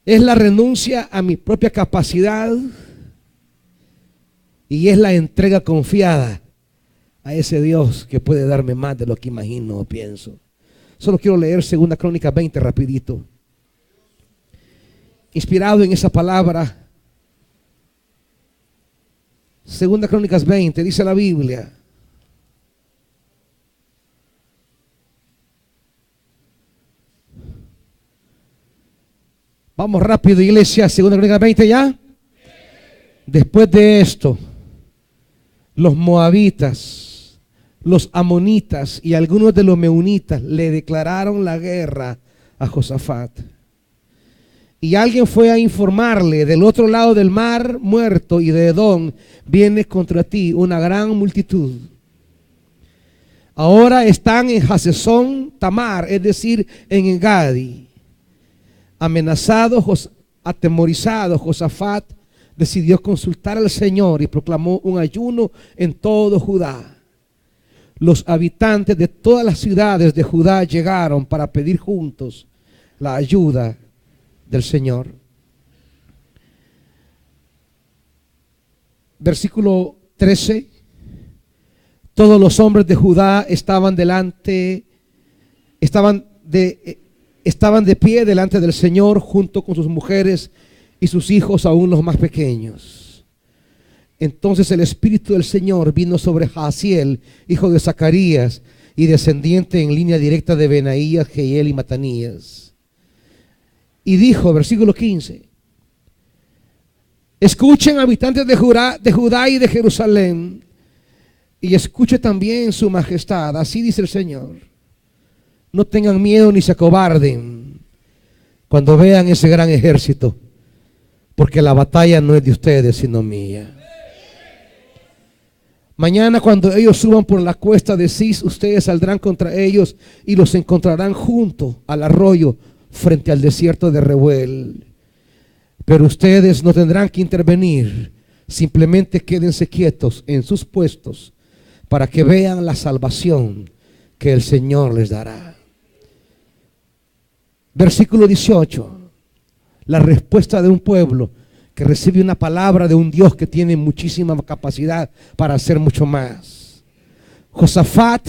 es la renuncia a mi propia capacidad y es la entrega confiada a ese Dios que puede darme más de lo que imagino o pienso. Solo quiero leer 2 Crónicas 20 rapidito. Inspirado en esa palabra, 2 Crónicas 20, dice la Biblia: vamos rápido, iglesia. 2 Crónicas 20 ya. Después de esto, los moabitas, los amonitas y algunos de los meunitas le declararon la guerra a Josafat. Y alguien fue a informarle: del otro lado del mar muerto y de Edom viene contra ti una gran multitud. Ahora están en Hasezón Tamar, es decir, en Engadi. Atemorizado, Josafat decidió consultar al Señor y proclamó un ayuno en todo Judá. Los habitantes de todas las ciudades de Judá llegaron para pedir juntos la ayuda del Señor. Versículo 13. Todos los hombres de Judá estaban de pie delante del Señor, junto con sus mujeres y sus hijos, aún los más pequeños. Entonces el Espíritu del Señor vino sobre Jaasiel, hijo de Zacarías, y descendiente en línea directa de Benaías, Jehiel y Matanías. Y dijo, versículo 15: escuchen, habitantes de Judá y de Jerusalén, y escuche también su majestad. Así dice el Señor: no tengan miedo ni se acobarden cuando vean ese gran ejército, porque la batalla no es de ustedes sino mía. Mañana, cuando ellos suban por la cuesta de Cis, ustedes saldrán contra ellos y los encontrarán junto al arroyo, frente al desierto de Rehuel. Pero ustedes no tendrán que intervenir, simplemente quédense quietos en sus puestos para que vean la salvación que el Señor les dará. Versículo 18. La respuesta de un pueblo que recibe una palabra de un Dios que tiene muchísima capacidad para hacer mucho más. Josafat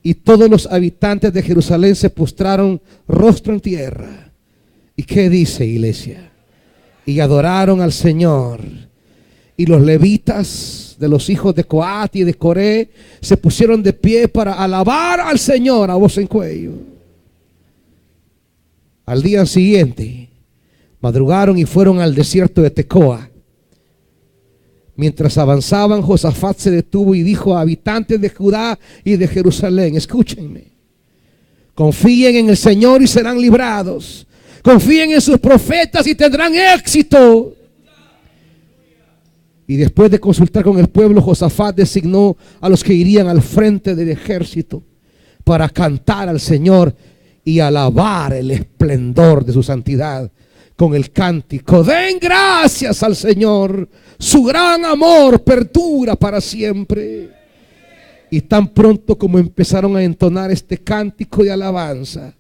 y todos los habitantes de Jerusalén se postraron rostro en tierra. ¿Y qué dice, iglesia? Y adoraron al Señor. Y los levitas de los hijos de Coat y de Coré se pusieron de pie para alabar al Señor a voz en cuello. Al día siguiente madrugaron y fueron al desierto de Tecoa. Mientras avanzaban, Josafat se detuvo y dijo a habitantes de Judá y de Jerusalén: escúchenme, confíen en el Señor y serán librados, confíen en sus profetas y tendrán éxito. Y después de consultar con el pueblo, Josafat designó a los que irían al frente del ejército para cantar al Señor y alabar el esplendor de su santidad con el cántico: den gracias al Señor, su gran amor perdura para siempre. Y tan pronto como empezaron a entonar este cántico de alabanza,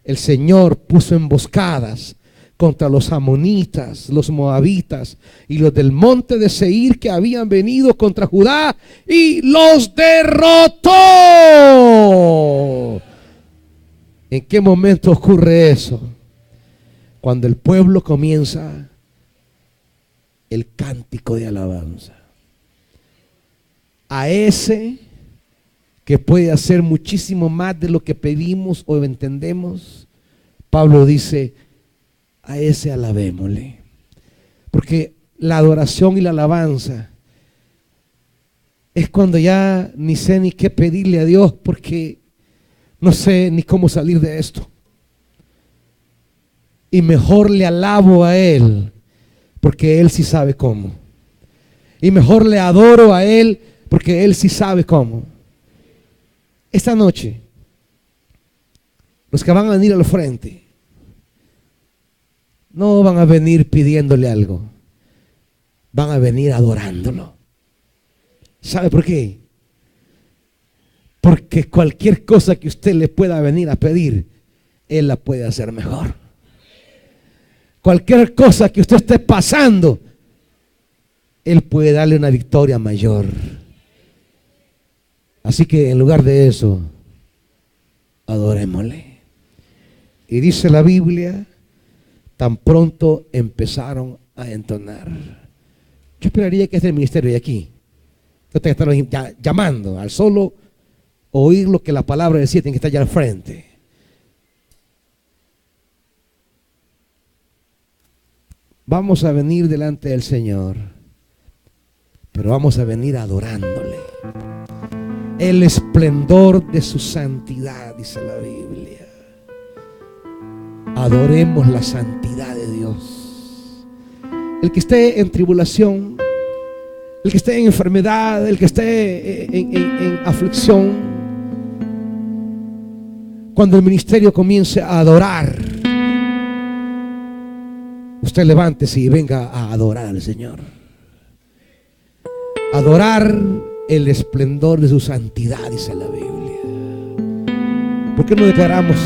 el Señor puso emboscadas contra los amonitas, los moabitas y los del monte de Seir, que habían venido contra Judá, y los derrotó. ¿En qué momento ocurre eso? Cuando el pueblo comienza el cántico de alabanza. A ese que puede hacer muchísimo más de lo que pedimos o entendemos, Pablo dice: a ese alabémosle. Porque la adoración y la alabanza es cuando ya ni sé ni qué pedirle a Dios, porque no sé ni cómo salir de esto. Y mejor le alabo a Él, porque Él sí sabe cómo. Y mejor le adoro a Él, porque Él sí sabe cómo. Esta noche, los que van a venir al frente, no van a venir pidiéndole algo, van a venir adorándolo. ¿Sabe por qué? Porque cualquier cosa que usted le pueda venir a pedir, Él la puede hacer mejor. Cualquier cosa que usted esté pasando, Él puede darle una victoria mayor. Así que en lugar de eso, adorémosle. Y dice la Biblia, tan pronto empezaron a entonar. Yo esperaría que este ministerio de aquí, no te están llamando, al solo oír lo que la palabra decía, tiene que estar allá al frente. Vamos a venir delante del Señor, pero vamos a venir adorándole. El esplendor de su santidad, dice la Biblia. Adoremos la santidad de Dios. El que esté en tribulación, el que esté en enfermedad, el que esté en aflicción, cuando el ministerio comience a adorar, usted levántese y venga a adorar al Señor. Adorar el esplendor de su santidad, dice la Biblia. ¿Por qué no declaramos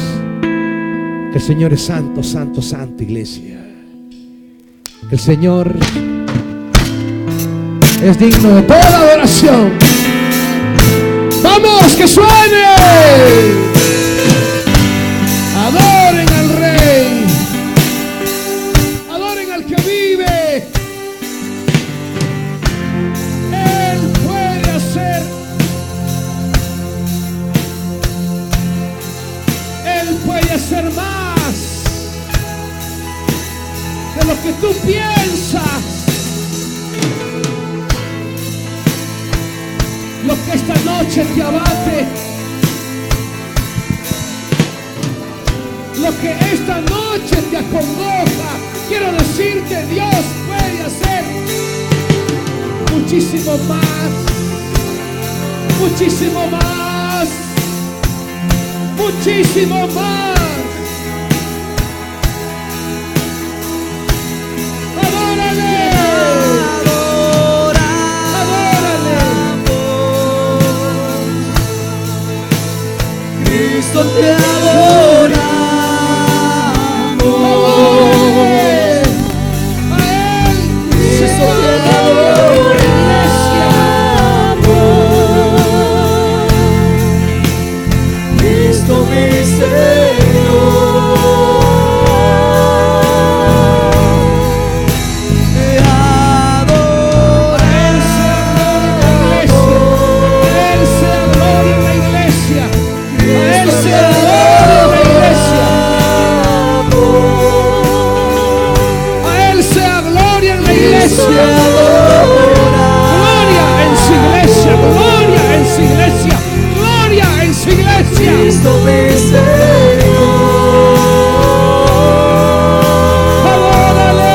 que el Señor es santo, santo, santo, iglesia? Que el Señor es digno de toda adoración. ¡Vamos, que suene! Adoren al Rey, adoren al que vive. Él puede hacer, Él puede hacer más de lo que tú piensas. Lo que esta noche te abate, lo que esta noche te acongoja, quiero decirte, Dios puede hacer muchísimo más, muchísimo más, muchísimo más. Adórale.
Cristo te adoramos,
a Él
Cristo te adoramos, Cristo mi Señor, te adoramos,
Él sea gloria en la iglesia. A Él sea gloria en la iglesia. A Él sea gloria en la iglesia. Gloria en su iglesia. Gloria en su iglesia. Gloria en su iglesia.
Cristo mi Señor.
Adórale.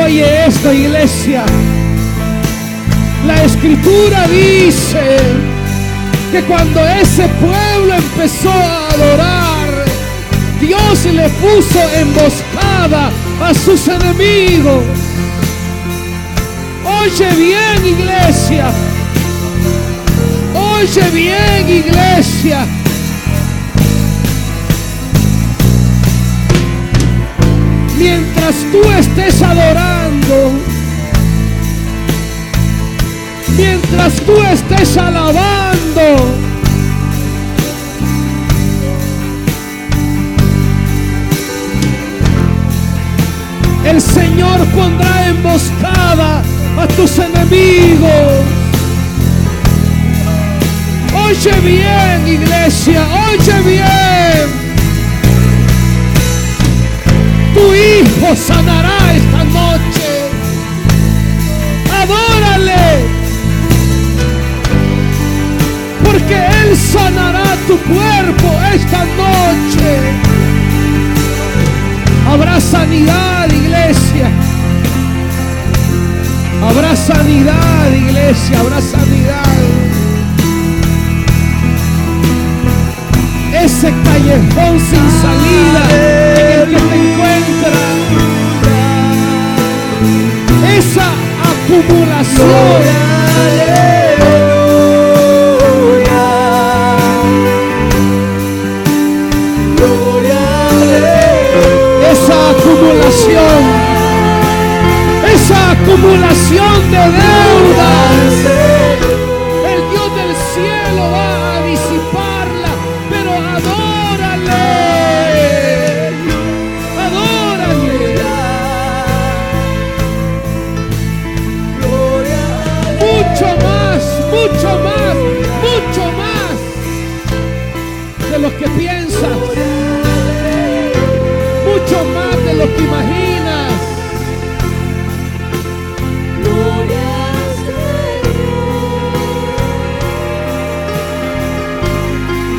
Oye esto, iglesia. La Escritura dice que cuando ese pueblo empezó a adorar, Dios le puso emboscada a sus enemigos. Oye bien, iglesia. Oye bien, iglesia. Mientras tú estés adorando, mientras tú estés alabando, el Señor pondrá emboscada a tus enemigos. Oye bien, iglesia, oye bien. Tu hijo sanará esta noche. Adórale, porque Él sanará tu cuerpo esta noche. Habrá sanidad, iglesia. Habrá sanidad, iglesia. Habrá sanidad. Ese callejón sin salida en el que te encuentras, esa acumulación, esa acumulación de deudas, de lo que piensas, mucho más de lo que imaginas.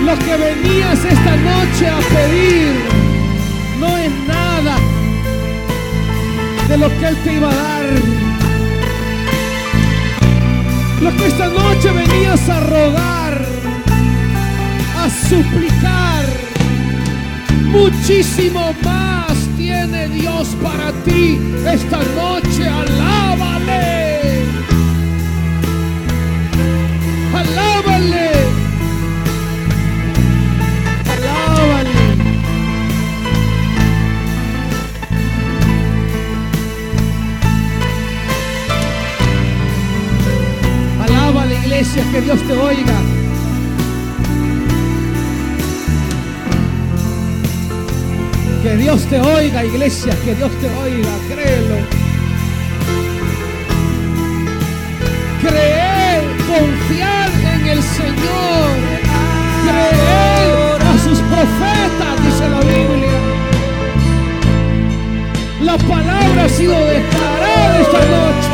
Lo que venías esta noche a pedir no es nada de lo que Él te iba a dar. Lo que esta noche venías a rogar, a suplicar, muchísimo más tiene Dios para ti esta noche. Alábale, alábale, alábale. Alábale, iglesia, que Dios te oiga. Que Dios te oiga, iglesia, que Dios te oiga, créelo. Creer, confiar en el Señor, creer a sus profetas, dice la Biblia. La palabra ha sido declarada esta noche.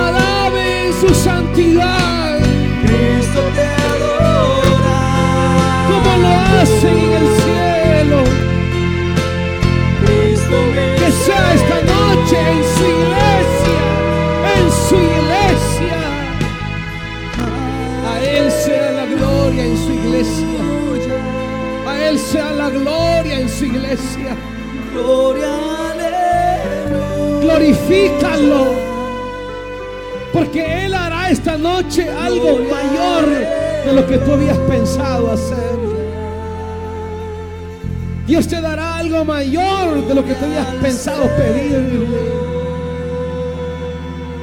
Alaben su santidad.
Cristo te adora.
Como lo hacen en el cielo. Que sea esta noche en su iglesia, en su iglesia. A Él sea la gloria en su iglesia. A Él sea la gloria en su iglesia.
Gloria, aleluya.
Glorifícalo, porque Él hará esta noche algo mayor de lo que tú habías pensado hacer. Dios te dará algo mayor de lo que te habías pensado pedirle.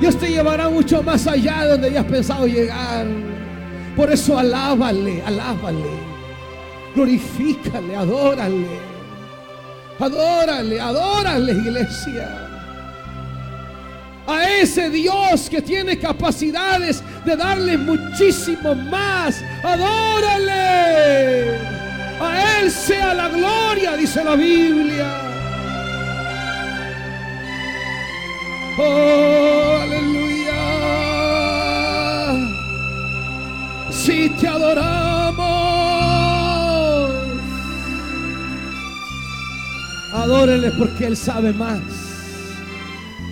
Dios te llevará mucho más allá de donde habías pensado llegar. Por eso alábale, alábale, glorifícale, adórale, adórale, adórale, iglesia. A ese Dios que tiene capacidades de darle muchísimo más, adórale. A Él sea la gloria, dice la Biblia. Oh, aleluya. Si te adoramos, adórele porque Él sabe más.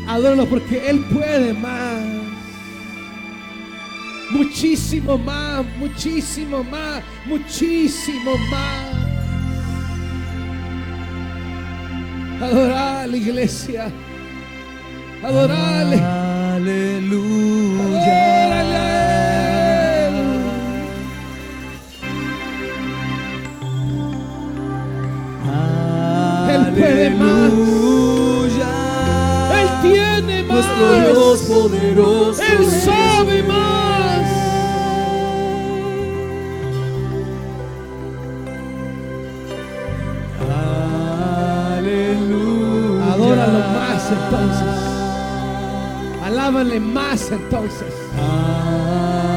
Adóralo porque Él puede más. Muchísimo más, muchísimo más, muchísimo más. Adorale, iglesia. Adorale.
Aleluya.
Adórale. Él puede más. Él tiene más.
Nuestro Dios poderoso.
Él sabe más. Adóralo más entonces. Alábale más entonces.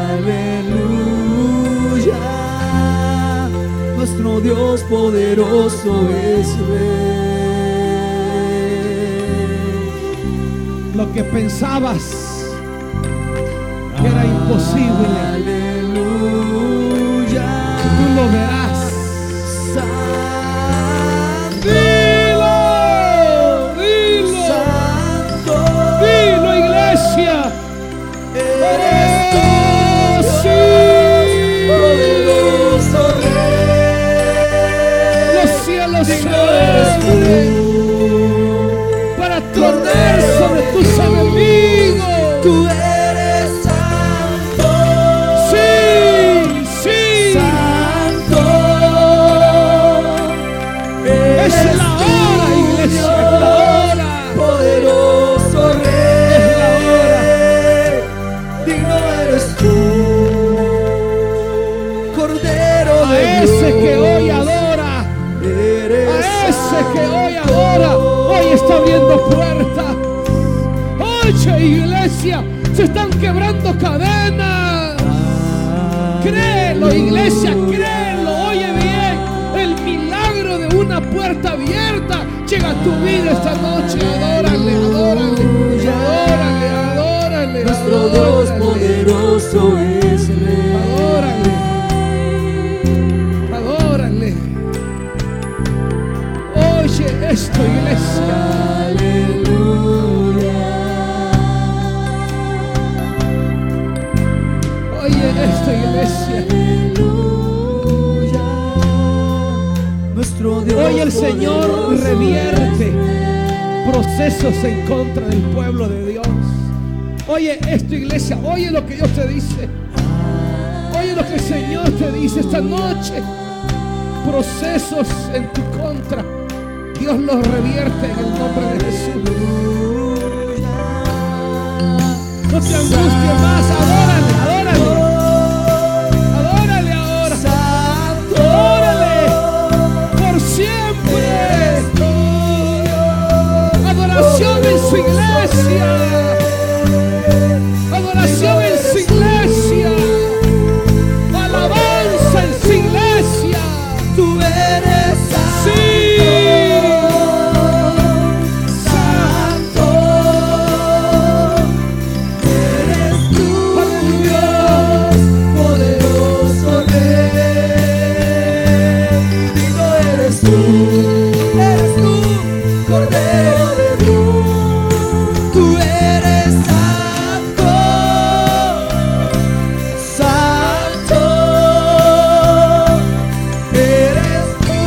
Aleluya. Nuestro Dios poderoso es Rey.
Lo que pensabas que era imposible,
Aleluya.
tú lo verás. Dilo, dilo,
Santo.
dilo, iglesia.
Eres tú,
Sí.
poderoso Rey.
Los cielos se
Digno eres
abren
tú.
para tornar sobre tus enemigos.
Tú eres santo.
Sí, sí.
Santo.
Es la hora, iglesia, es la hora.
Poderoso Rey. Digno eres tú. Cordero
A
de
ese que
Dios.
hoy adora,
Eres
a ese que hoy
santo.
adora, hoy está abriendo puertas. Oye, iglesia, se están quebrando cadenas. Créelo, iglesia, créelo. adórale esta noche, adórale, adórale, adórale, adórale,
Nuestro Dios poderoso es Rey.
adórale, adórale. Oye esto, iglesia.
Aleluya.
Oye esto, iglesia.
Aleluya. Nuestro Dios
Hoy el Señor
poderoso
revierte
es Rey.
procesos en contra del pueblo de Dios. Oye esto, iglesia. Oye lo que Dios te dice. Oye lo que el Señor te dice esta noche. Procesos en tu contra, Dios los revierte en el nombre de Jesús. No te angusties más. Adórale, adórale, adórale ahora. Adórale por siempre. Adoración en su iglesia. Adoración en su iglesia. Alabanza en su iglesia.
Tú eres
Sí.
santo. Eres tú, Dios poderoso Rey. Digno eres tú, Cordero de Dios. Tú eres santo, santo. Eres tú,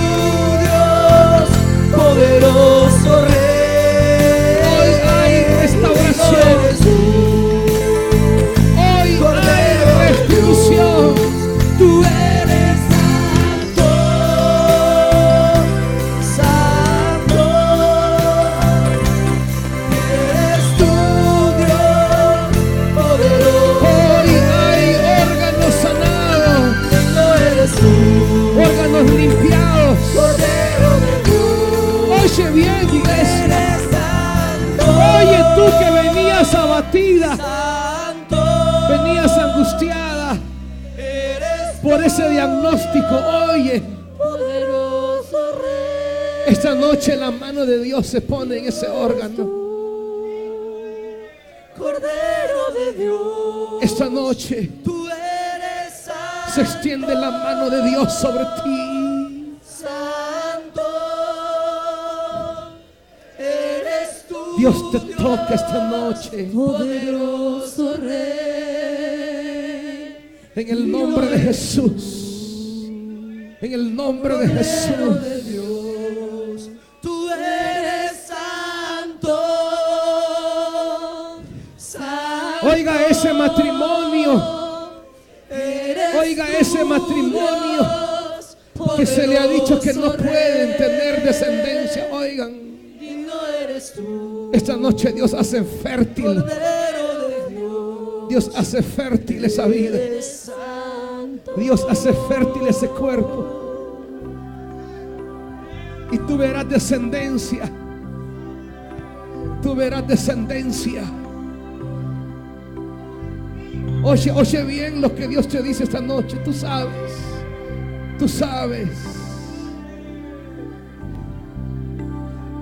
Dios poderoso Rey.
Hoy hay restauración.
Eres tú,
Hoy hay restitución.
tú eres santo, santo. Eres tú, Dios poderoso.
Hoy hay órganos sanados,
No eres tú,
órganos limpiados.
Cordero de Dios.
Oye bien, iglesia.
Eres santo,
Oye tú que venías abatida,
santo.
venías angustiada
Eres
por ese diagnóstico. Oye,
poderoso Rey.
esta noche la mano de Dios se pone en ese órgano.
Cordero de Dios.
Esta noche
Tú eres santo,
se extiende la mano de Dios sobre ti.
santo. Eres tú,
Dios te toca esta noche.
poderoso Rey.
En el nombre de Jesús. En el nombre de Jesús.
De Dios. Tú eres santo, santo.
Oiga ese matrimonio.
Eres
Oiga ese matrimonio que se le ha dicho que no pueden tener descendencia. Oigan,
Digno eres tú,
esta noche Dios hace fértil.
Cordero de Dios.
Dios hace fértil esa vida.
Eres santo.
Dios hace fértil ese cuerpo. Y tú verás descendencia. Tú verás descendencia. Oye, oye bien lo que Dios te dice esta noche. Tú sabes. Tú sabes.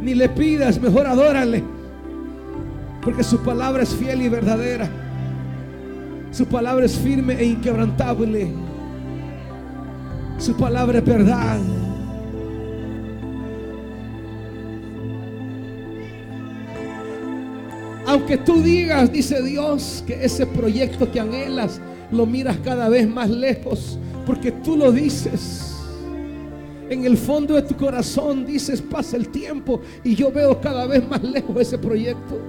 Ni le pidas, mejor adórale. Porque su palabra es fiel y verdadera. Su palabra es firme e inquebrantable. Su palabra es verdad. Aunque tú digas, dice Dios, que ese proyecto que anhelas lo miras cada vez más lejos, porque tú lo dices. En el fondo de tu corazón dices, pasa el tiempo y yo veo cada vez más lejos ese proyecto.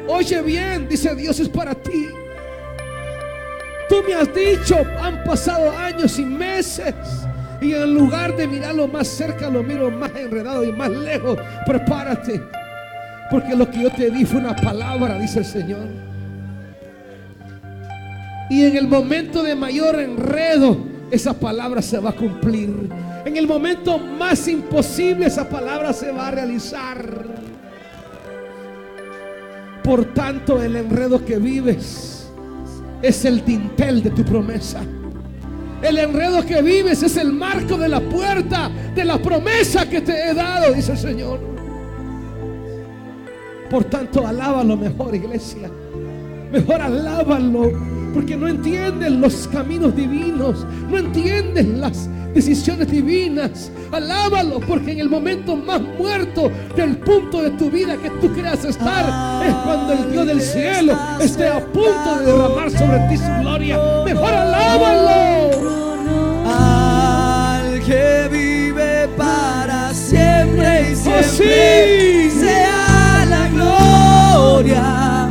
Oye bien, dice Dios, es para ti. Tú me has dicho, han pasado años y meses, y en lugar de mirarlo más cerca, lo miro más enredado y más lejos. Prepárate, porque lo que yo te di fue una palabra, dice el Señor. Y en el momento de mayor enredo, esa palabra se va a cumplir. En el momento más imposible, esa palabra se va a realizar. Por tanto, el enredo que vives es el dintel de tu promesa. El enredo que vives es el marco de la puerta de la promesa que te he dado, dice el Señor. Por tanto, alábalo mejor, iglesia. Mejor alábalo, porque no entienden los caminos divinos, no entienden las decisiones divinas. Alábalo, porque en el momento más muerto del punto de tu vida que tú creas estar, es cuando el Dios del cielo esté a punto de derramar sobre ti su gloria. Mejor alábalo.
Al que vive para siempre y siempre,
sí,
sea la gloria,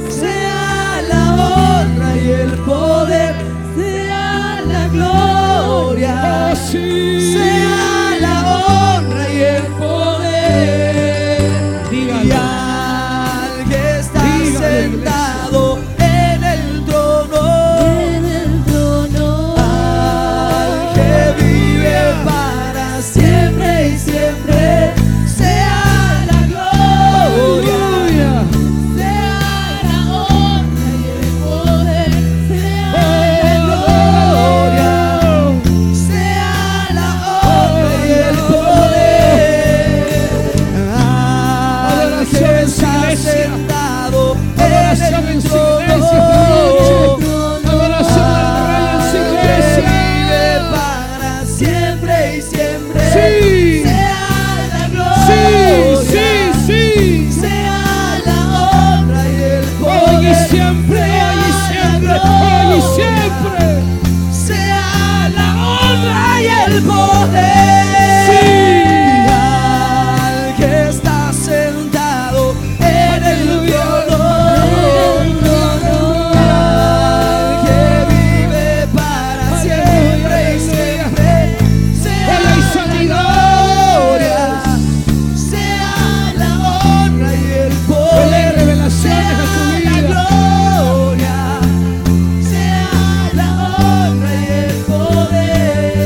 sea la honra y el poder, sea la gloria,
sí,
sea la honra y el poder.
Dígalo.
Y al que está
Dígalo,
sentado en el trono, al que vive para siempre y siempre, sea la gloria,
Aleluya.
sea la honra y el poder, sea la gloria, sea la honra y el poder. Al que está sentado
Adoración en su iglesia esta noche. Adoración al Rey en su iglesia.
vive para siempre y siempre,
Sí.
sea la
Sí,
gloria,
sí, sí.
sea la honra y el poder,
Hoy y siempre, hoy y siempre, hoy y siempre.
sea la honra y el poder.
Sí.
Al que está sentado en el trono, al que vive para siempre y siempre,
Hoy hay
sea la
sanidad.
gloria, sea la honra y el
Hoy hay
poder,
revelaciones a tu
sea la
vida.
gloria, sea la honra y el poder.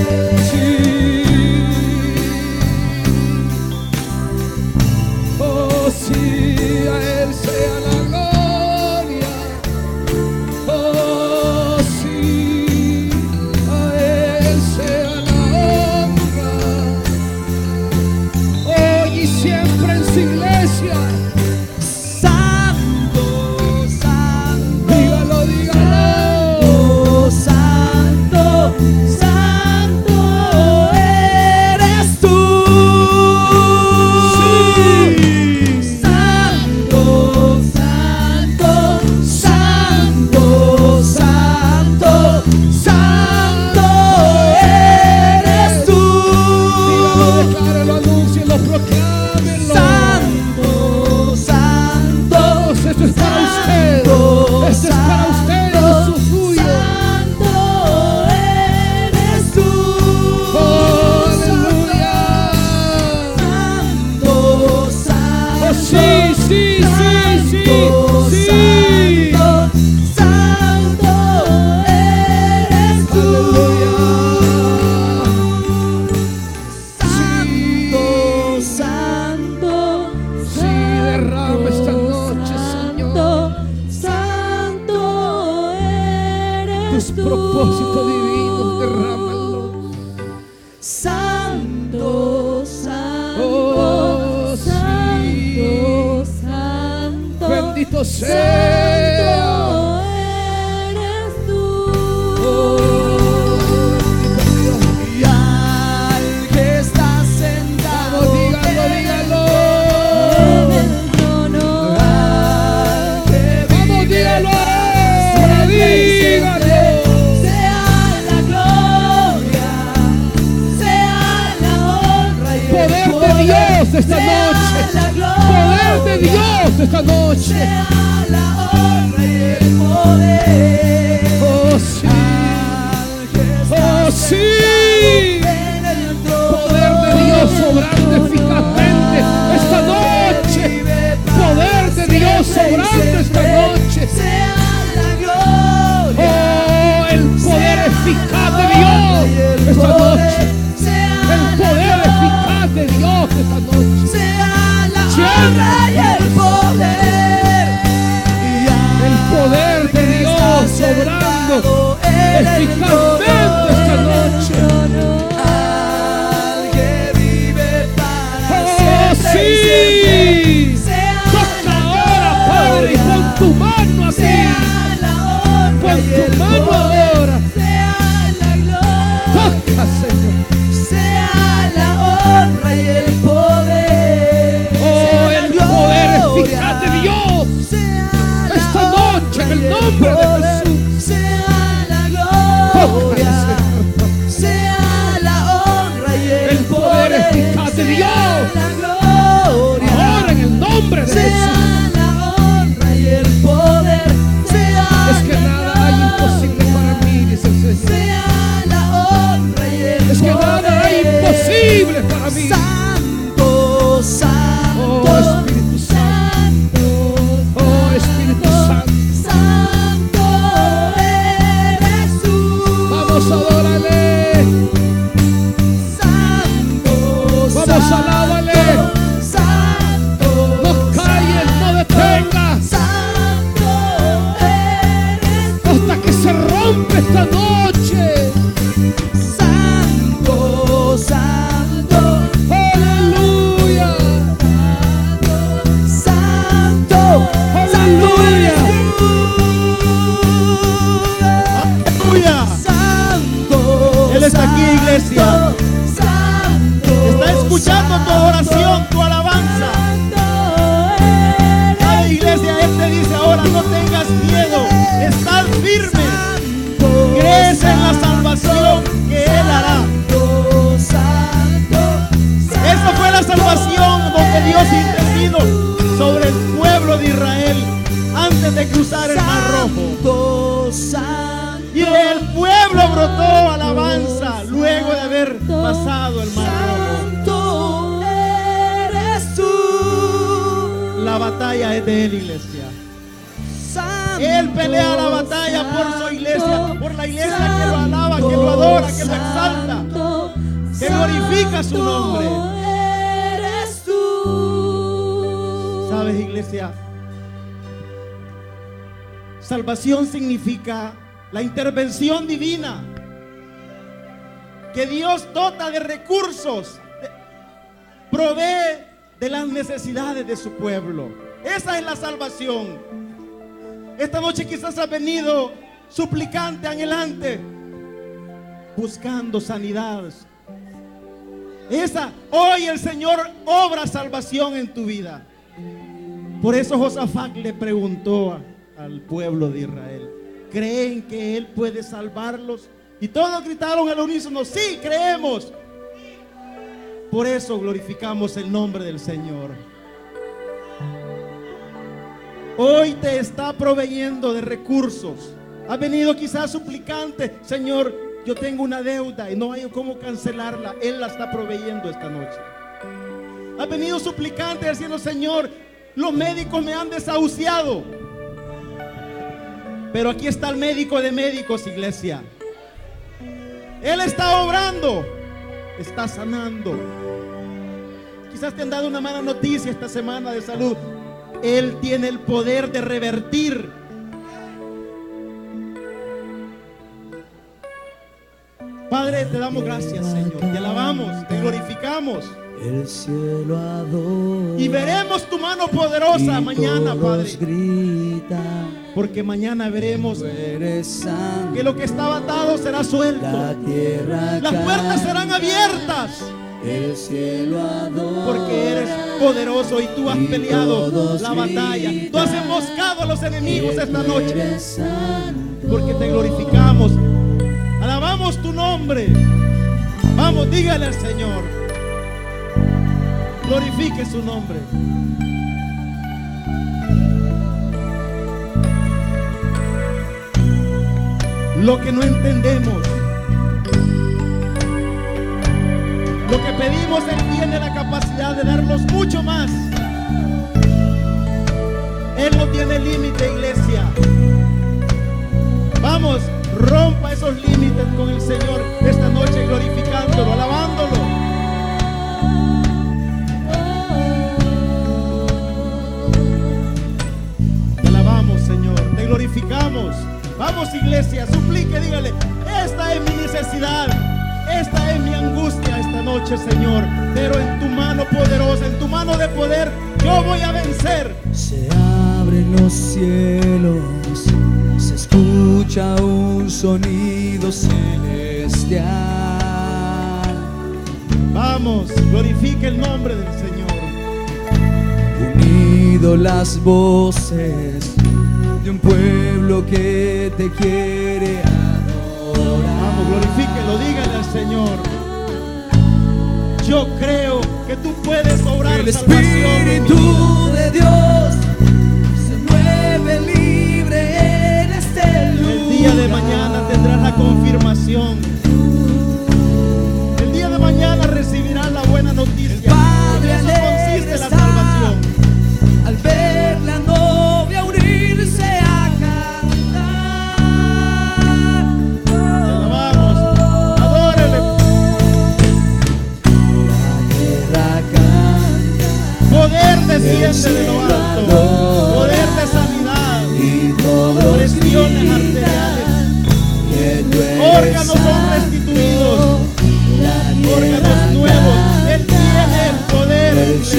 Oh, sí, a Él sea la gloria. Oh, sí, a Él sea la honra. Hoy y siempre en su iglesia.
Santo, santo,
Dígalo, dígalo.
santo, santo eres tú. Santo, santo, santo, santo, santo eres tú.
Dígalo, decláralo, anúncielo, proclámenlo.
Santo, santo,
Esto es para usted. Esto es para usted, no es suyo.
santo eres tú.
Oh, aleluya.
Santo, santo,
Oh, sí, sí, sí, sí, sí.
santo, santo eres tú. Santo, santo,
Sí, derrama esta noche, Señor,
santo eres
tus
tú.
propósitos divinos, derrámalos.
Santo, santo,
Oh,
santo, santo,
Bendito sea.
santo eres tú.
Oh, bendito Dios.
Y al que está sentado
Vamos, dígalo, dígalo.
en el trono, al que
Vamos,
vive
dígalo
para
ahora,
siempre y siempre,
dígalo.
sea la gloria, sea la honra y el
Poder de Dios esta
sea
noche.
la gloria,
Poder de Dios esta noche.
sea la honra y el poder.
Oh, sí.
Al que está
Oh, sí.
en el trono,
Poder de Dios obrando eficazmente esta noche. Poder de Dios obrando esta noche.
sea la gloria,
Oh, el poder eficaz de Dios esta noche. El poder eficaz de Dios esta noche.
sea la
Siempre.
honra y el poder.
El poder de Dios obrando eficazmente esta noche. Señor.
sea la honra y el poder.
Oh,
sea
el
la
poder
gloria,
eficaz de Dios.
sea la
Esta noche, en el
honra y
nombre de
poder,
Jesús.
sea la gloria, sea la honra y el
poder eficaz de
sea
Dios.
la gloria,
Ahora en el nombre de
sea
Jesús.
la honra y el poder, sea
Es que nada hay imposible para mí, dice el Señor.
sea la honra y el
Es que nada hay imposible para mí.
Santo, santo,
Oh, Espíritu
santo,
Oh, Espíritu Santo.
santo eres tú.
Vamos a adorarle.
Santo,
Vamos a alabarle.
santo,
No calles, no detengas
santo eres tú.
hasta que se rompe esta noche.
Santo, santo,
Aleluya.
santo, santo eres tú.
Aleluya.
Santo,
Él está aquí, iglesia.
santo,
Está escuchando tu oración, tu alabanza. Ay, iglesia, Él te dice ahora, no tengas miedo, estás firme, crees en la salvación que Él hará. Esa fue la salvación donde Dios intervino sobre el pueblo de Israel antes de cruzar el Mar Rojo. Y el pueblo brotó alabanza luego de haber pasado el Mar Rojo. La batalla es de Él, iglesia. Él pelea la batalla por su iglesia, por la iglesia que lo alaba, que lo adora, que lo exalta, que glorifica su nombre. ¿Sabes, iglesia? Salvación significa la intervención divina, que Dios dota de recursos, provee de las necesidades de su pueblo. Esa es la salvación. Esta noche quizás has venido suplicante, anhelante, buscando sanidad. Hoy el Señor obra salvación en tu vida. Por eso Josafat le preguntó al pueblo de Israel: ¿creen que Él puede salvarlos? Y todos gritaron al unísono: sí, creemos. Por eso glorificamos el nombre del Señor. Hoy te está proveyendo de recursos. Has venido quizás suplicante: Señor, yo tengo una deuda y no hay cómo cancelarla. Él la está proveyendo esta noche. Has venido suplicante diciendo: Señor, los médicos me han desahuciado. Pero aquí está el médico de médicos, iglesia. Él está obrando, está sanando. Quizás te han dado una mala noticia esta semana de salud. Él tiene el poder de revertir. Padre, te damos gracias, Señor. Te alabamos, te glorificamos.
El cielo adora
Y veremos tu mano poderosa
y
mañana, Padre.
todos gritan,
Porque mañana veremos
tú eres santo,
que lo que estaba atado será suelto.
la tierra
Las puertas
canta,
serán abiertas.
el cielo adora,
Porque eres poderoso y tú has
y
peleado
todos
la batalla. Tú has
gritan,
emboscado a los enemigos
que
esta
tú
noche.
eres santo.
Porque te glorificamos. Alabamos tu nombre. Vamos, dígale al Señor. Glorifique su nombre. Lo que no entendemos, lo que pedimos, Él tiene la capacidad de darnos mucho más. Él no tiene límite, iglesia. Vamos, rompa esos límites con el Señor esta noche, glorificándolo, alabándolo. Te alabamos, Señor, te glorificamos. Vamos, iglesia, suplique, dígale: esta es mi necesidad, esta es mi angustia esta noche, Señor. Pero en tu mano poderosa, en tu mano de poder, yo voy a vencer.
Se abren los cielos, se escucha un sonido celestial.
alabamos, glorifica el nombre del Señor.
Unido las voces de un pueblo que te quiere adorar.
Vamos, glorifíquelo, dígale al Señor. Yo creo que tú puedes obrar
El
salvación en mi
Espíritu
vida.
de Dios se mueve libre en este lugar.
El día de mañana tendrás la confirmación. El día de mañana recibirás la buena noticia.
El Padre
En eso consiste la
está
salvación.
al ver la novia unirse a cantar.
Te alabamos, adórele. Poder desciende de lo alto, poder de sanidad, presiones arteriales, órganos son restituidos, órganos nuevos. Él tiene el poder. Tú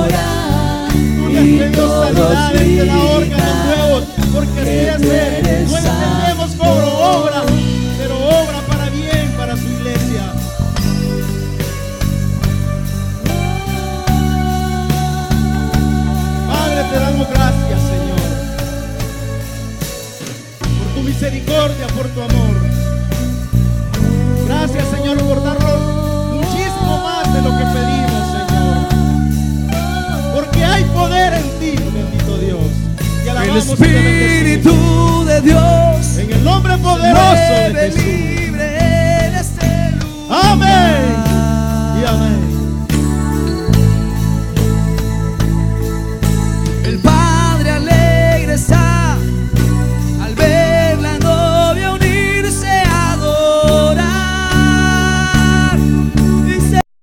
le has pedido sanidad, Él te da órganos nuevos, porque así es Él. No entendemos cómo obra, pero obra para bien, para su iglesia. Padre, te damos gracias, Señor, por tu misericordia, por tu amor. Gracias, Señor, por darnos muchísimo más de lo que pedimos, Señor, porque hay poder en ti, bendito Dios. Y
El
alabamos y te
Espíritu